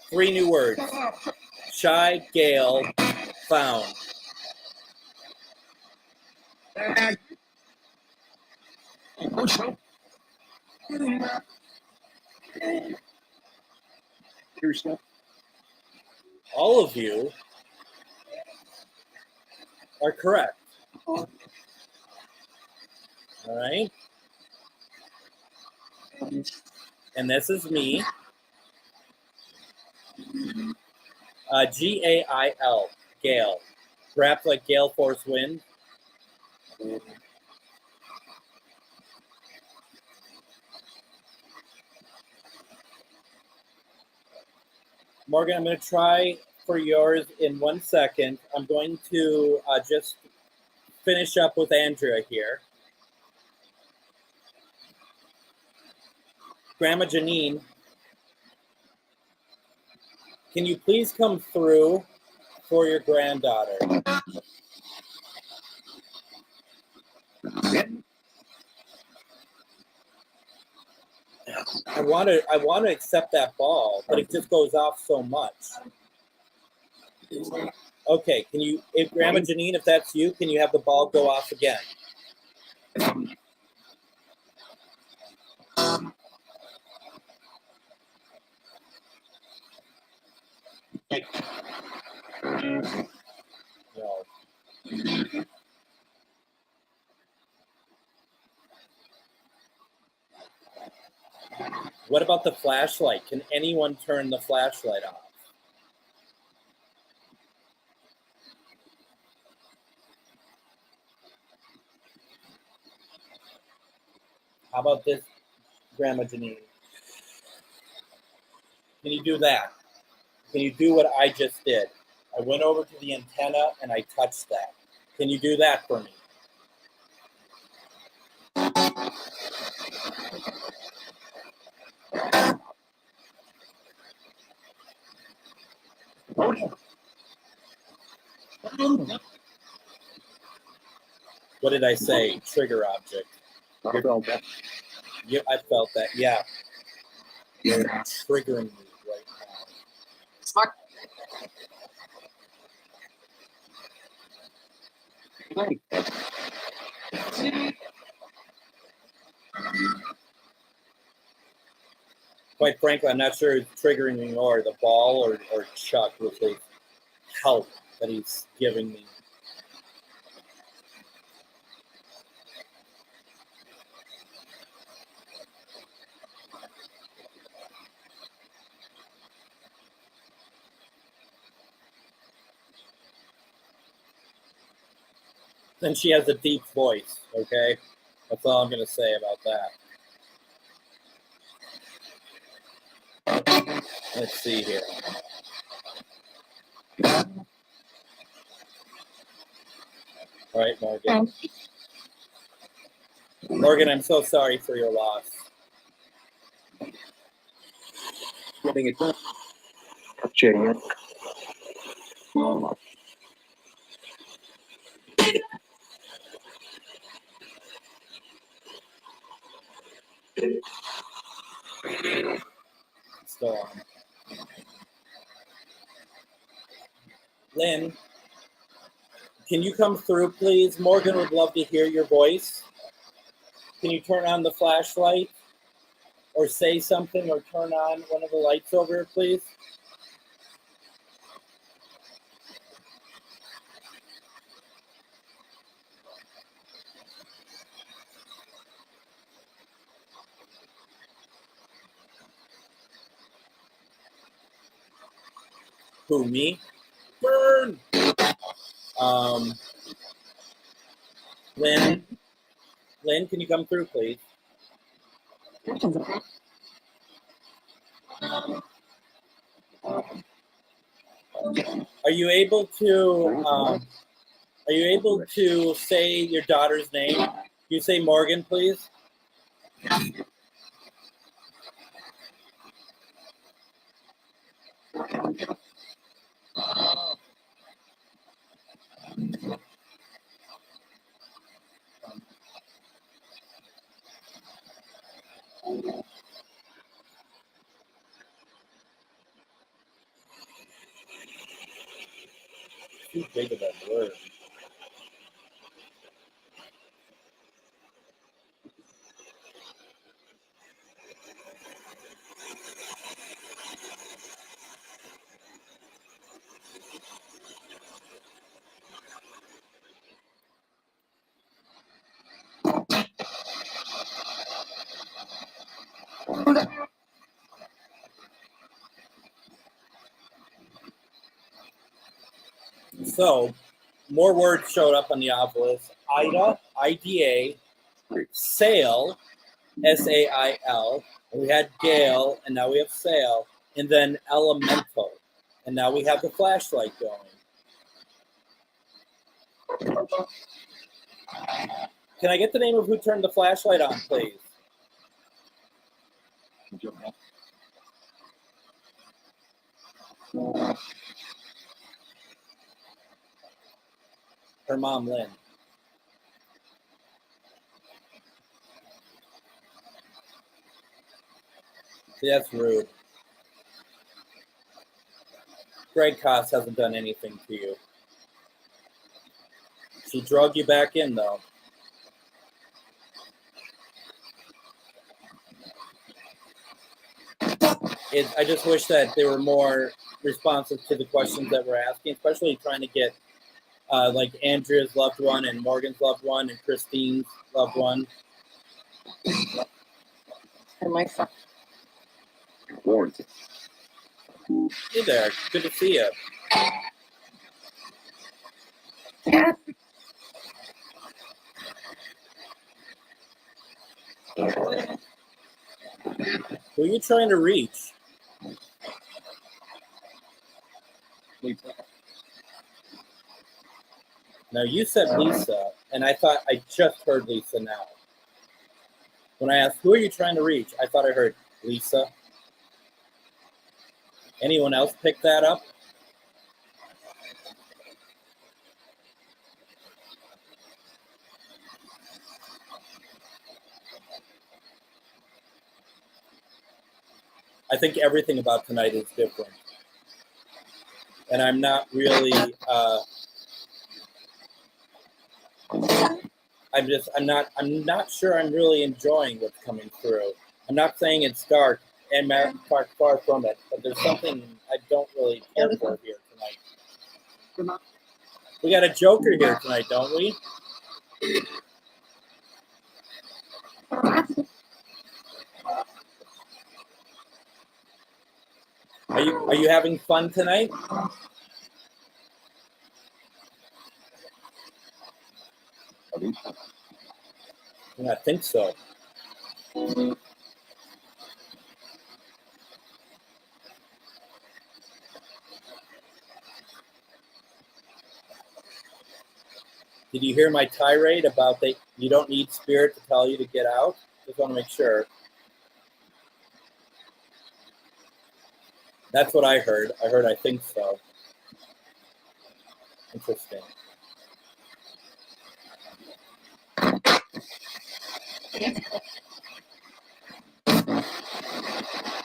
Three new words. Shy, Gale, found. All of you are correct. All right. And this is me. G-A-I-L, Gale. Perhaps like gale force wind. Morgan, I'm going to try for yours in 1 second. I'm going to just finish up with Andrea here. Grandma Janine, can you please come through for your granddaughter? I want to accept that ball, but it just goes off so much. Okay, can you, if Grandma Janine, if that's you, can you have the ball go off again? No. What about the flashlight? Can anyone turn the flashlight off? How about this, Grandma Janine? Can you do that? Can you do what I just did? I went over to the antenna and I touched that. Can you do that for me? What did I say? Trigger object. I felt that. Yeah, I felt that. Yeah. You're triggering me right now. Quite frankly, I'm not sure it's triggering me or the ball or Chuck with the help that he's giving me. And she has a deep voice, okay? That's all I'm going to say about that. Let's see here. All right, Morgan. Morgan, I'm so sorry for your loss. Getting it done. Checking it. Still on. Lynn, can you come through, please? Morgan would love to hear your voice. Can you turn on the flashlight or say something or turn on one of the lights over here, please? Who, me? Burn! Lynn, can you come through, please? Are you able to say your daughter's name? Can you say Morgan, please? Too big of a word. So, more words showed up on the obelisk. Ida, IDA, sail, SAIL. We had Gale, and now we have sail, and then elemental, and now we have the flashlight going. Can I get the name of who turned the flashlight on, please? Her mom, Lynn. See, that's rude. Greg Koss hasn't done anything to you. She drug you back in, though. I just wish that they were more responsive to the questions that we're asking, especially trying to get like Andrea's loved one and Morgan's loved one and Christine's loved one. And my son. Hey there, good to see you. Who are you trying to reach? Now, you said Lisa, and I thought I just heard Lisa now. When I asked, who are you trying to reach? I thought I heard Lisa. Anyone else pick that up? I think everything about tonight is different. And I'm not really, I'm not sure I'm really enjoying what's coming through. I'm not saying it's dark and far from it, but there's something I don't really care for here tonight. We got a Joker here tonight, don't we? Are you having fun tonight? I think so. Did you hear my tirade about that you don't need spirit to tell you to get out? Just want to make sure. That's what I heard. I think so. Interesting.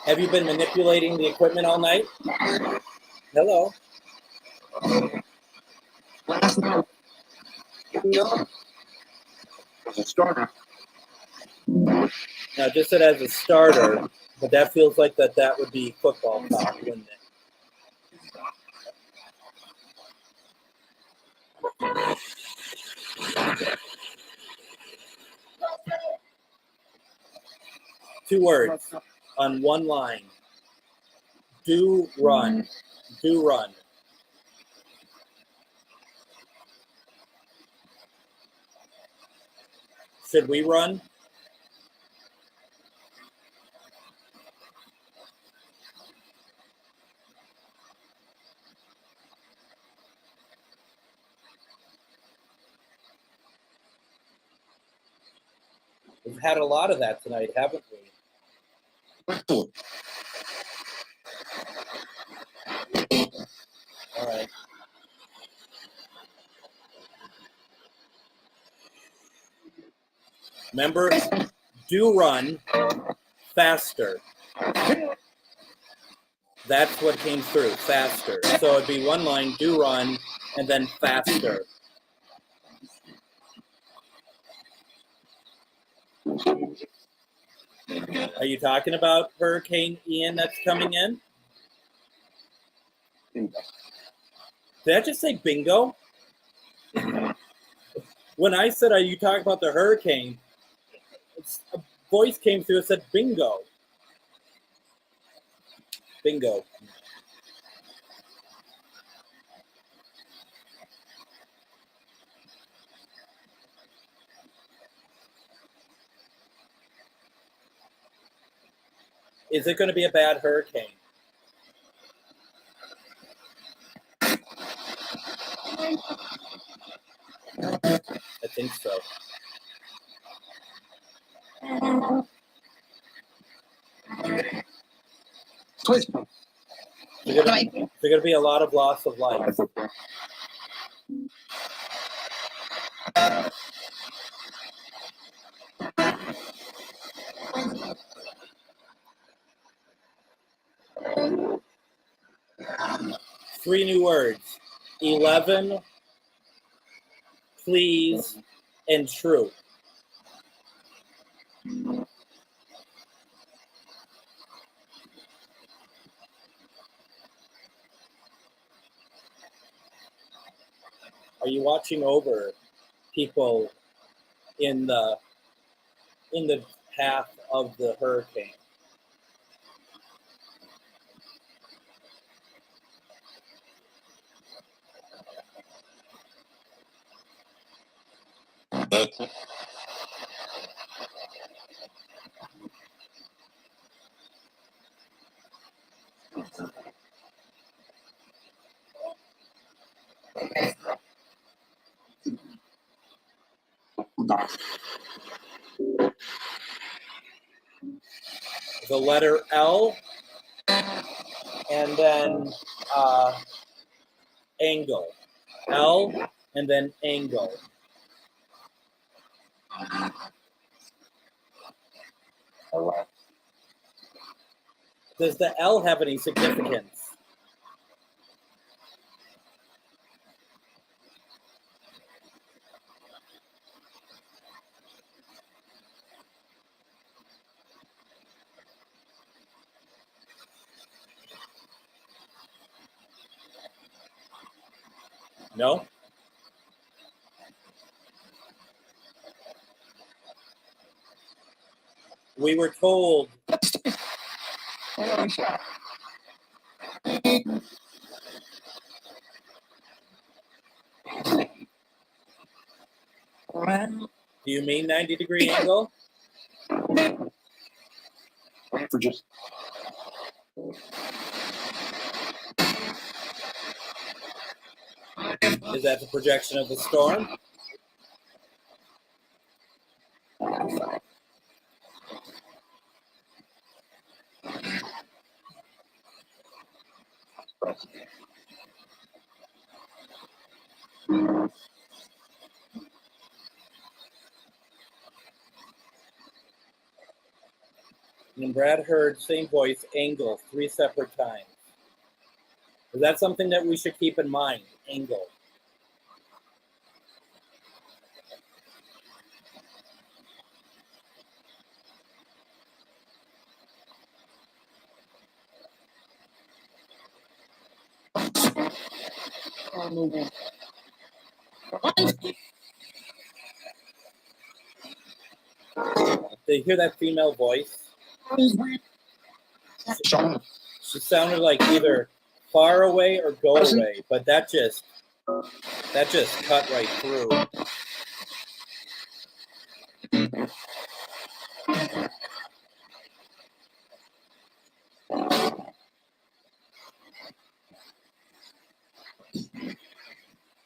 Have you been manipulating the equipment all night? Hello. No. As a starter. Now, just said as a starter, but that feels like that would be football talk, wouldn't it? Two words on one line. Do run. Do run. Should we run? We've had a lot of that tonight, haven't we? Remember, do run faster. That's what came through, faster. So it'd be one line, do run, and then faster. Are you talking about Hurricane Ian that's coming in? Bingo. Did I just say bingo? When I said, are you talking about the hurricane? A voice came through and said bingo. Bingo. Is it going to be a bad hurricane? I think so. Twist. There's going to be a lot of loss of life. Three new words: 11, please, and true. Are you watching over people in the path of the hurricane? The letter L, and then angle. L, and then angle. Does the L have any significance? No? We were told do you mean 90-degree angle? For just Is that the projection of the storm? And Brad heard same voice, angle, 3 separate times. Is that something that we should keep in mind? Angle. Did you hear that female voice? She sounded like either far away or go away, but that just cut right through.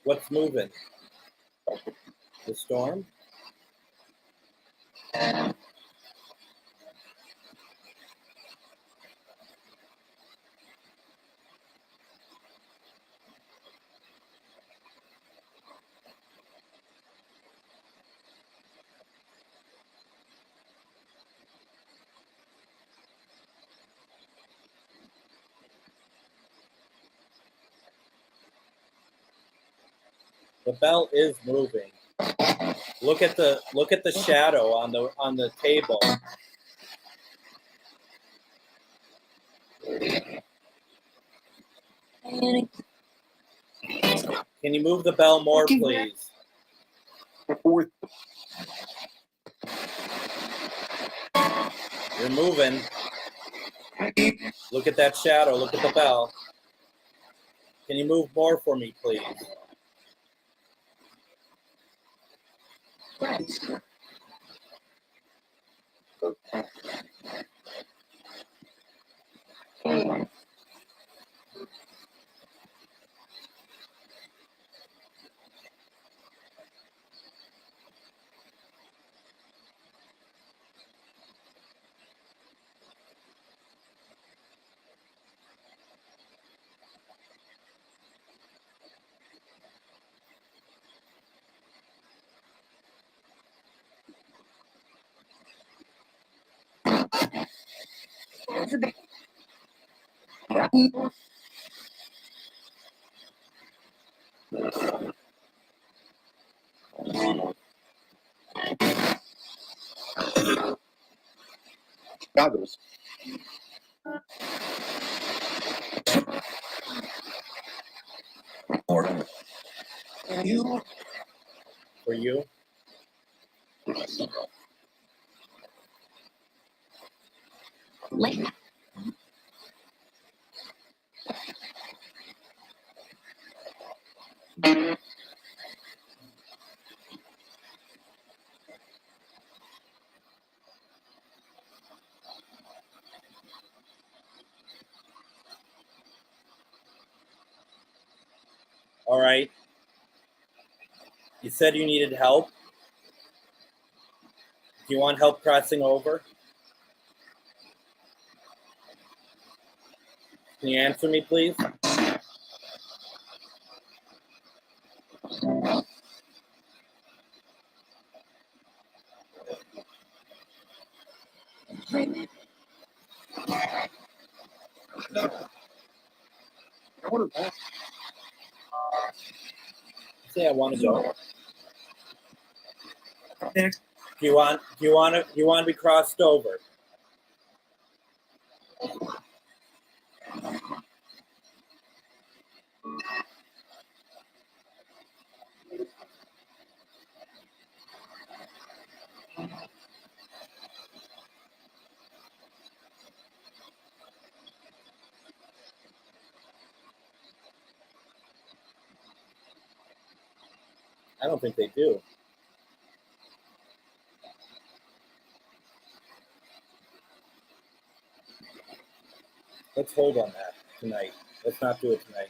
What's moving? The storm? The bell is moving. Look at the shadow on the table. Can you move the bell more, please? You're moving. Look at that shadow. Look at the bell. Can you move more for me, please? Goggles. You. For you? All right. You said you needed help. Do you want help crossing over? Can you answer me, please? Say I want to go. Do you want to be crossed over? I don't think they do. Let's hold on that tonight. Let's not do it tonight.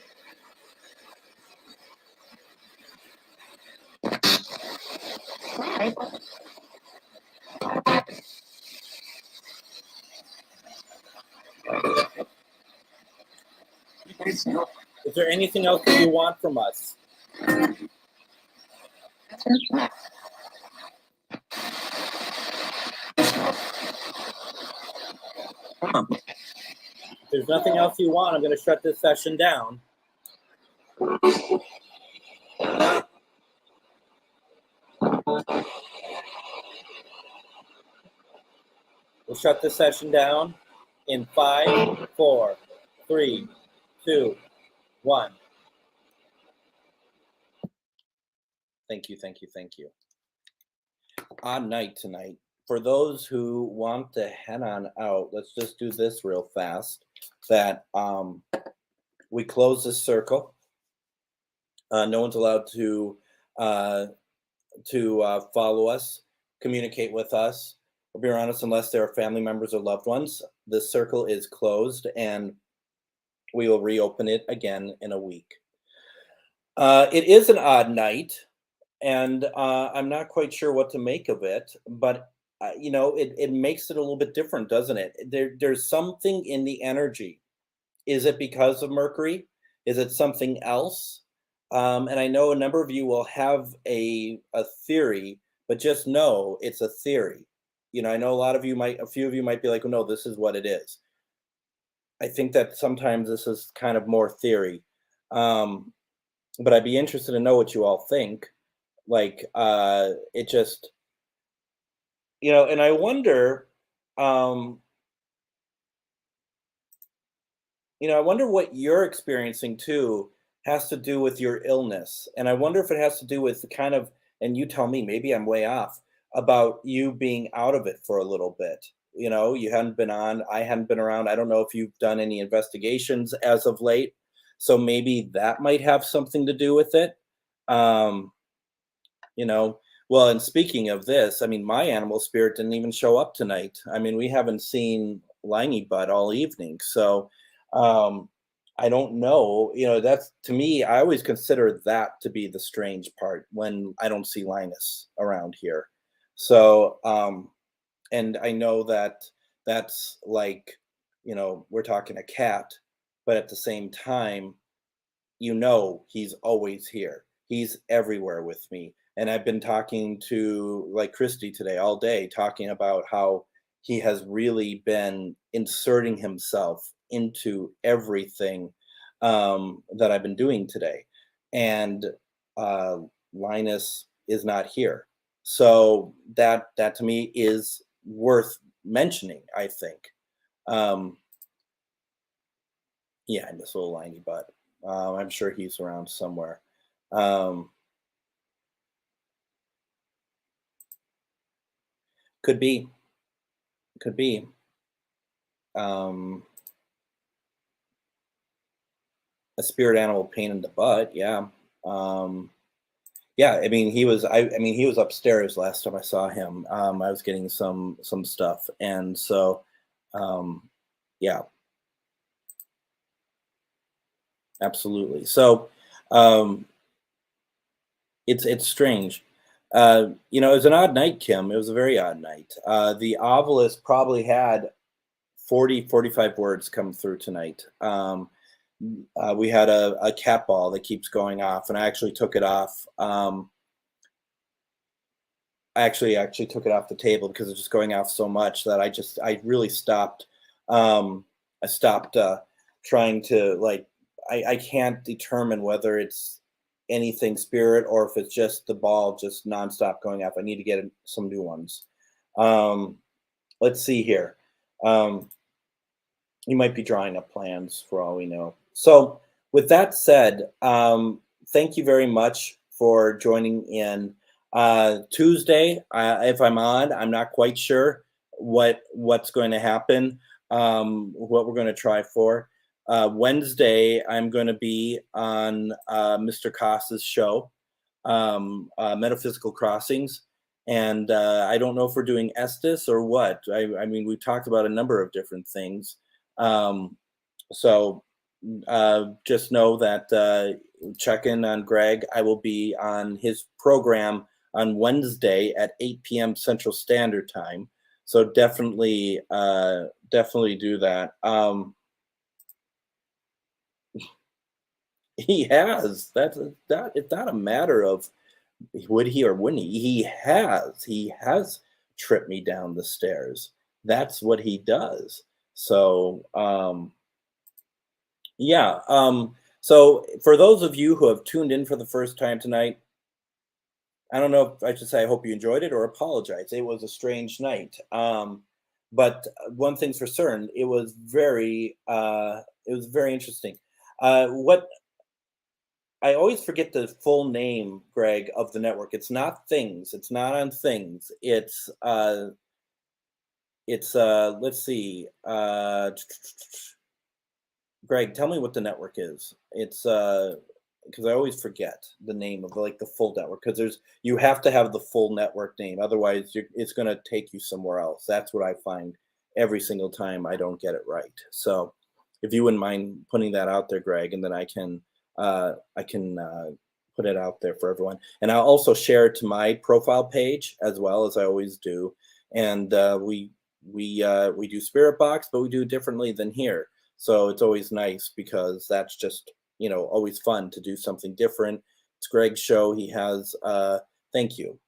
Is there anything else that you want from us? If there's nothing else you want, I'm going to shut this session down. We'll shut this session down in 5, 4, 3, 2, 1. Thank you, thank you, thank you. Odd night tonight. For those who want to head on out, let's just do this real fast. That we close this circle. No one's allowed to follow us, communicate with us, or be around us unless there are family members or loved ones. This circle is closed, and we will reopen it again in a week. It is an odd night, and I'm not quite sure what to make of it, but it makes it a little bit different, doesn't it? There's something in the energy. Is it because of Mercury? Is it something else? And I know a number of you will have a theory, but just know it's a theory. I know a few of you might be like, oh, no, this is what it is. I think that sometimes this is kind of more theory. but I'd be interested to know what you all think. Like, it just, and I wonder, um, I wonder what you're experiencing too has to do with your illness. And I wonder if it has to do with the kind of, and you tell me, maybe I'm way off, about you being out of it for a little bit. You hadn't been on, I hadn't been around. I don't know if you've done any investigations as of late. So maybe that might have something to do with it. Um, you know, well, and speaking of this, I mean, my animal spirit didn't even show up tonight. I mean, we haven't seen Liney Bud all evening. So, um, I don't know. That's, to me, I always consider that to be the strange part when I don't see Linus around here. So, and I know that that's like, we're talking a cat, but at the same time, he's always here. He's everywhere with me. And I've been talking to like Christy today all day, talking about how he has really been inserting himself into everything that I've been doing today. And uh, Linus is not here. So that to me is worth mentioning, I think. Um, yeah, and this little Liney butt. I'm sure he's around somewhere. Um, could be, could be. Um, a spirit animal pain in the butt. Yeah. Um, yeah. I mean, he was. I mean, he was upstairs last time I saw him. I was getting some stuff, and so, um, yeah, absolutely. So, um, it's strange. It was an odd night, Kim. It was a very odd night. The Ovilus probably had 45 words come through tonight. We had a cat ball that keeps going off, and I actually took it off. I actually took it off the table because it's just going off so much that I really stopped. I stopped trying to, like, I can't determine whether it's anything spirit or if it's just the ball just nonstop going off. I need to get some new ones. Let's see here. Um, you might be drawing up plans for all we know. So, with that said, thank you very much for joining in. Tuesday, if I'm on, I'm not quite sure what's going to happen, what we're going to try for. Wednesday, I'm going to be on Mr. Costa's show, Metaphysical Crossings. And I don't know if we're doing Estes or what. I mean, we've talked about a number of different things. So just know that check in on Greg. I will be on his program on Wednesday at 8 p.m. Central Standard Time. So definitely do that. He has. It's not a matter of would he or wouldn't he. He has tripped me down the stairs. That's what he does. So yeah. So for those of you who have tuned in for the first time tonight, I don't know if I should say I hope you enjoyed it or apologize. It was a strange night. But one thing's for certain, it was very interesting. What I always forget the full name, Greg, of the network. It's not Things. It's not on Things. It's let's see. Greg, tell me what the network is. It's because I always forget the name of the full network, because you have to have the full network name, otherwise it's going to take you somewhere else. That's what I find every single time I don't get it right. So if you wouldn't mind putting that out there, Greg, and then I can put it out there for everyone, and I'll also share it to my profile page as well, as I always do. And we do Spirit Box, but we do it differently than here. So it's always nice because that's just, always fun to do something different. It's Greg's show. He has, thank you.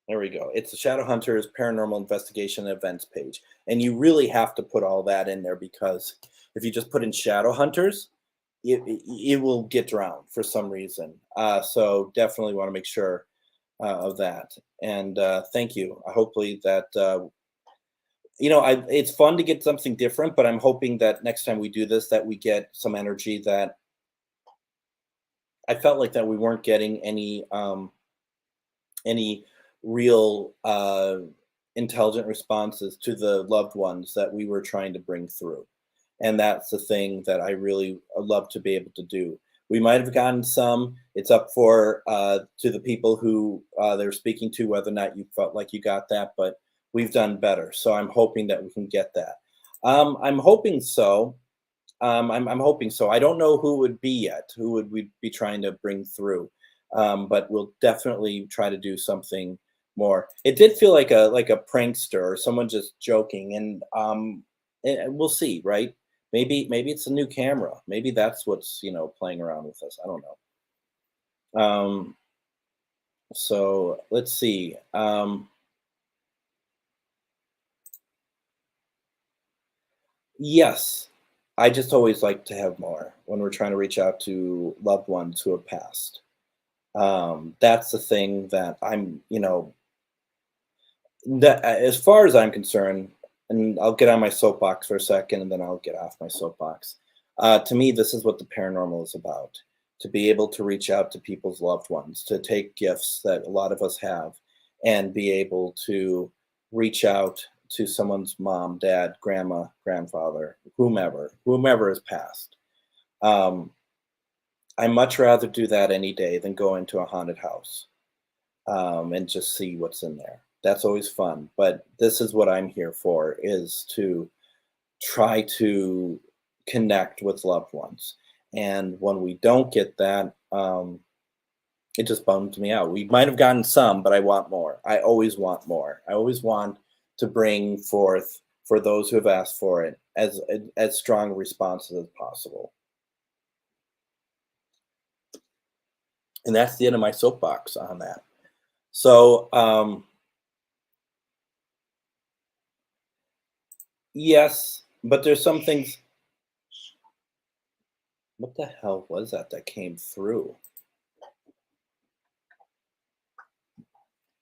There we go. It's the Shadow Hunters Paranormal Investigation Events page. And you really have to put all that in there, because if you just put in Shadow Hunters, it will get drowned for some reason. So definitely want to make sure of that. And thank you. Hopefully that it's fun to get something different, but I'm hoping that next time we do this, that we get some energy that I felt like that we weren't getting any real intelligent responses to the loved ones that we were trying to bring through. And that's the thing that I really love to be able to do. We might have gotten some. It's up for to the people who they're speaking to whether or not you felt like you got that, but we've done better. So I'm hoping that we can get that. I'm hoping so. I'm hoping so. I don't know who it would be yet. Who would we be trying to bring through? But we'll definitely try to do something more. It did feel like a prankster or someone just joking, and we'll see, right? Maybe it's a new camera. Maybe that's what's playing around with us. I don't know. So let's see. Yes, I just always like to have more when we're trying to reach out to loved ones who have passed. That's the thing that that as far as I'm concerned, and I'll get on my soapbox for a second and then I'll get off my soapbox. To me, this is what the paranormal is about, to be able to reach out to people's loved ones, to take gifts that a lot of us have and be able to reach out to someone's mom, dad, grandma, grandfather, whomever has passed. Um, I much rather do that any day than go into a haunted house and just see what's in there. That's always fun. But this is what I'm here for, is to try to connect with loved ones. And when we don't get that, it just bums me out. We might have gotten some, but I want more. I always want more. I always want to bring forth for those who have asked for it as strong responses as possible. And that's the end of my soapbox on that. So, yes, but there's some things. What the hell was that came through?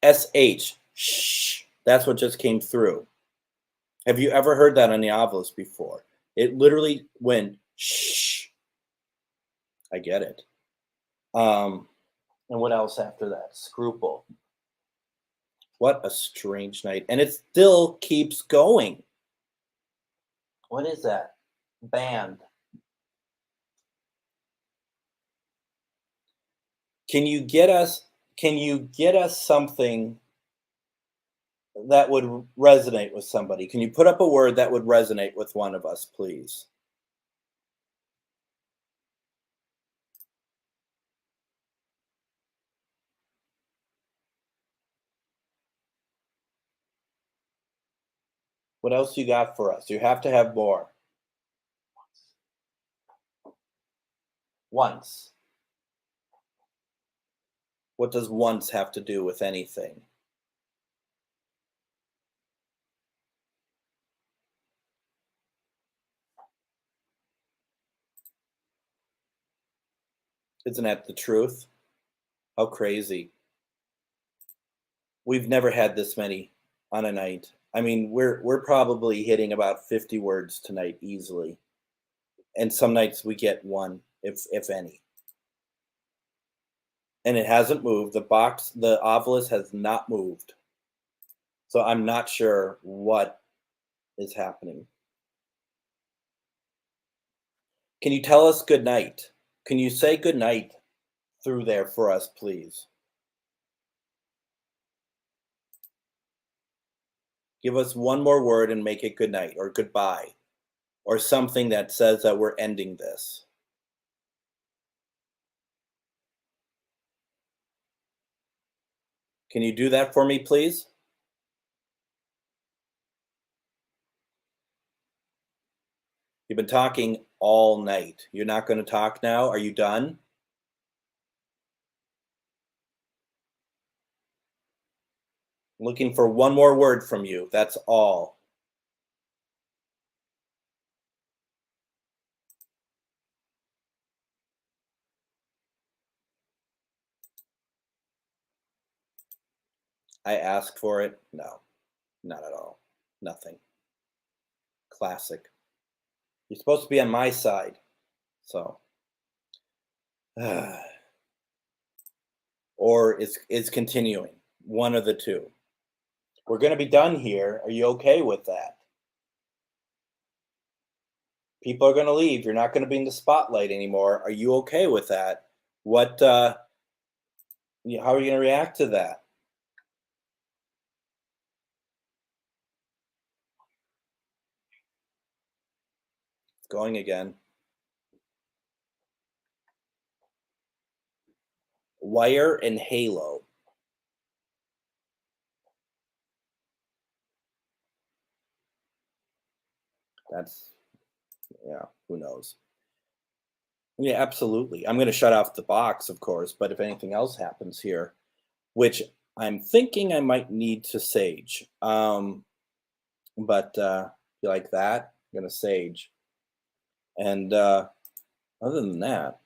SH. Shh. That's what just came through. Have you ever heard that on the obelisk before? It literally went shh. I get it. And what else after that? Scruple. What a strange night. And it still keeps going. What is that? Band. Can you get us something that would resonate with somebody? Can you put up a word that would resonate with one of us, please? What else you got for us? You have to have more. Once. What does once have to do with anything? Isn't that the truth? How crazy. We've never had this many on a night. I mean, we're probably hitting about 50 words tonight easily. And some nights we get one, if any. And it hasn't moved. The obelisk has not moved. So I'm not sure what is happening. Can you tell us good night? Can you say good night through there for us, please? Give us one more word and make it good night or goodbye or something that says that we're ending this. Can you do that for me, please? You've been talking all night. You're not going to talk now? Are you done? Looking for one more word from you. That's all. I asked for it. No, not at all. Nothing. Classic. You're supposed to be on my side. So, or it's continuing. One of the two. We're going to be done here. Are you okay with that? People are going to leave. You're not going to be in the spotlight anymore. Are you okay with that? What? How are you going to react to that? It's going again. Wire and Halo. That's, yeah, who knows? Yeah, absolutely. I'm going to shut off the box, of course, but if anything else happens here, which I'm thinking I might need to sage. But like that, I'm going to sage. And other than that,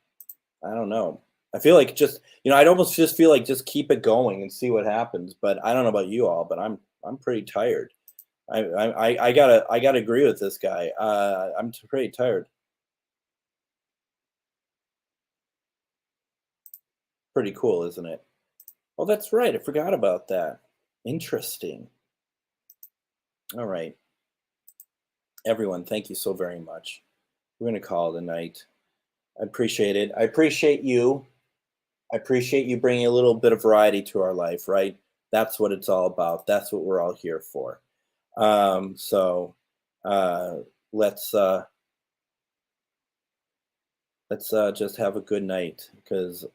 I don't know. I feel like just, I'd almost just feel like just keep it going and see what happens. But I don't know about you all, but I'm pretty tired. I gotta agree with this guy. I'm pretty tired. Pretty cool, isn't it? Oh, that's right. I forgot about that. Interesting. All right. Everyone, thank you so very much. We're going to call it a night. I appreciate it. I appreciate you. I appreciate you bringing a little bit of variety to our life, right? That's what it's all about. That's what we're all here for. So let's just have a good night, because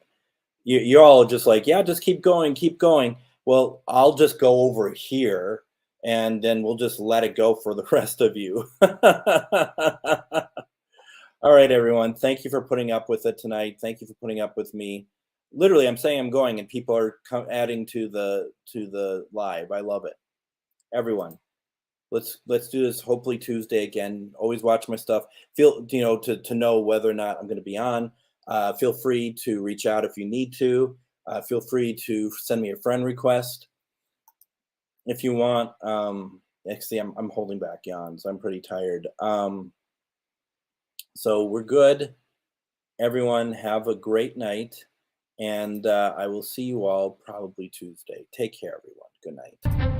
you're all just like, yeah, just keep going, keep going. Well, I'll just go over here and then we'll just let it go for the rest of you. All right, everyone. Thank you for putting up with it tonight. Thank you for putting up with me. Literally, I'm saying I'm going and people are adding to the live. I love it. Everyone, let's do this hopefully Tuesday again. Always watch my stuff. Feel, to know whether or not I'm going to be on. Feel free to reach out if you need to. Feel free to send me a friend request if you want. Actually, I'm holding back yawns. I'm pretty tired. So we're good. Everyone, have a great night, and I will see you all probably Tuesday. Take care, everyone. Good night.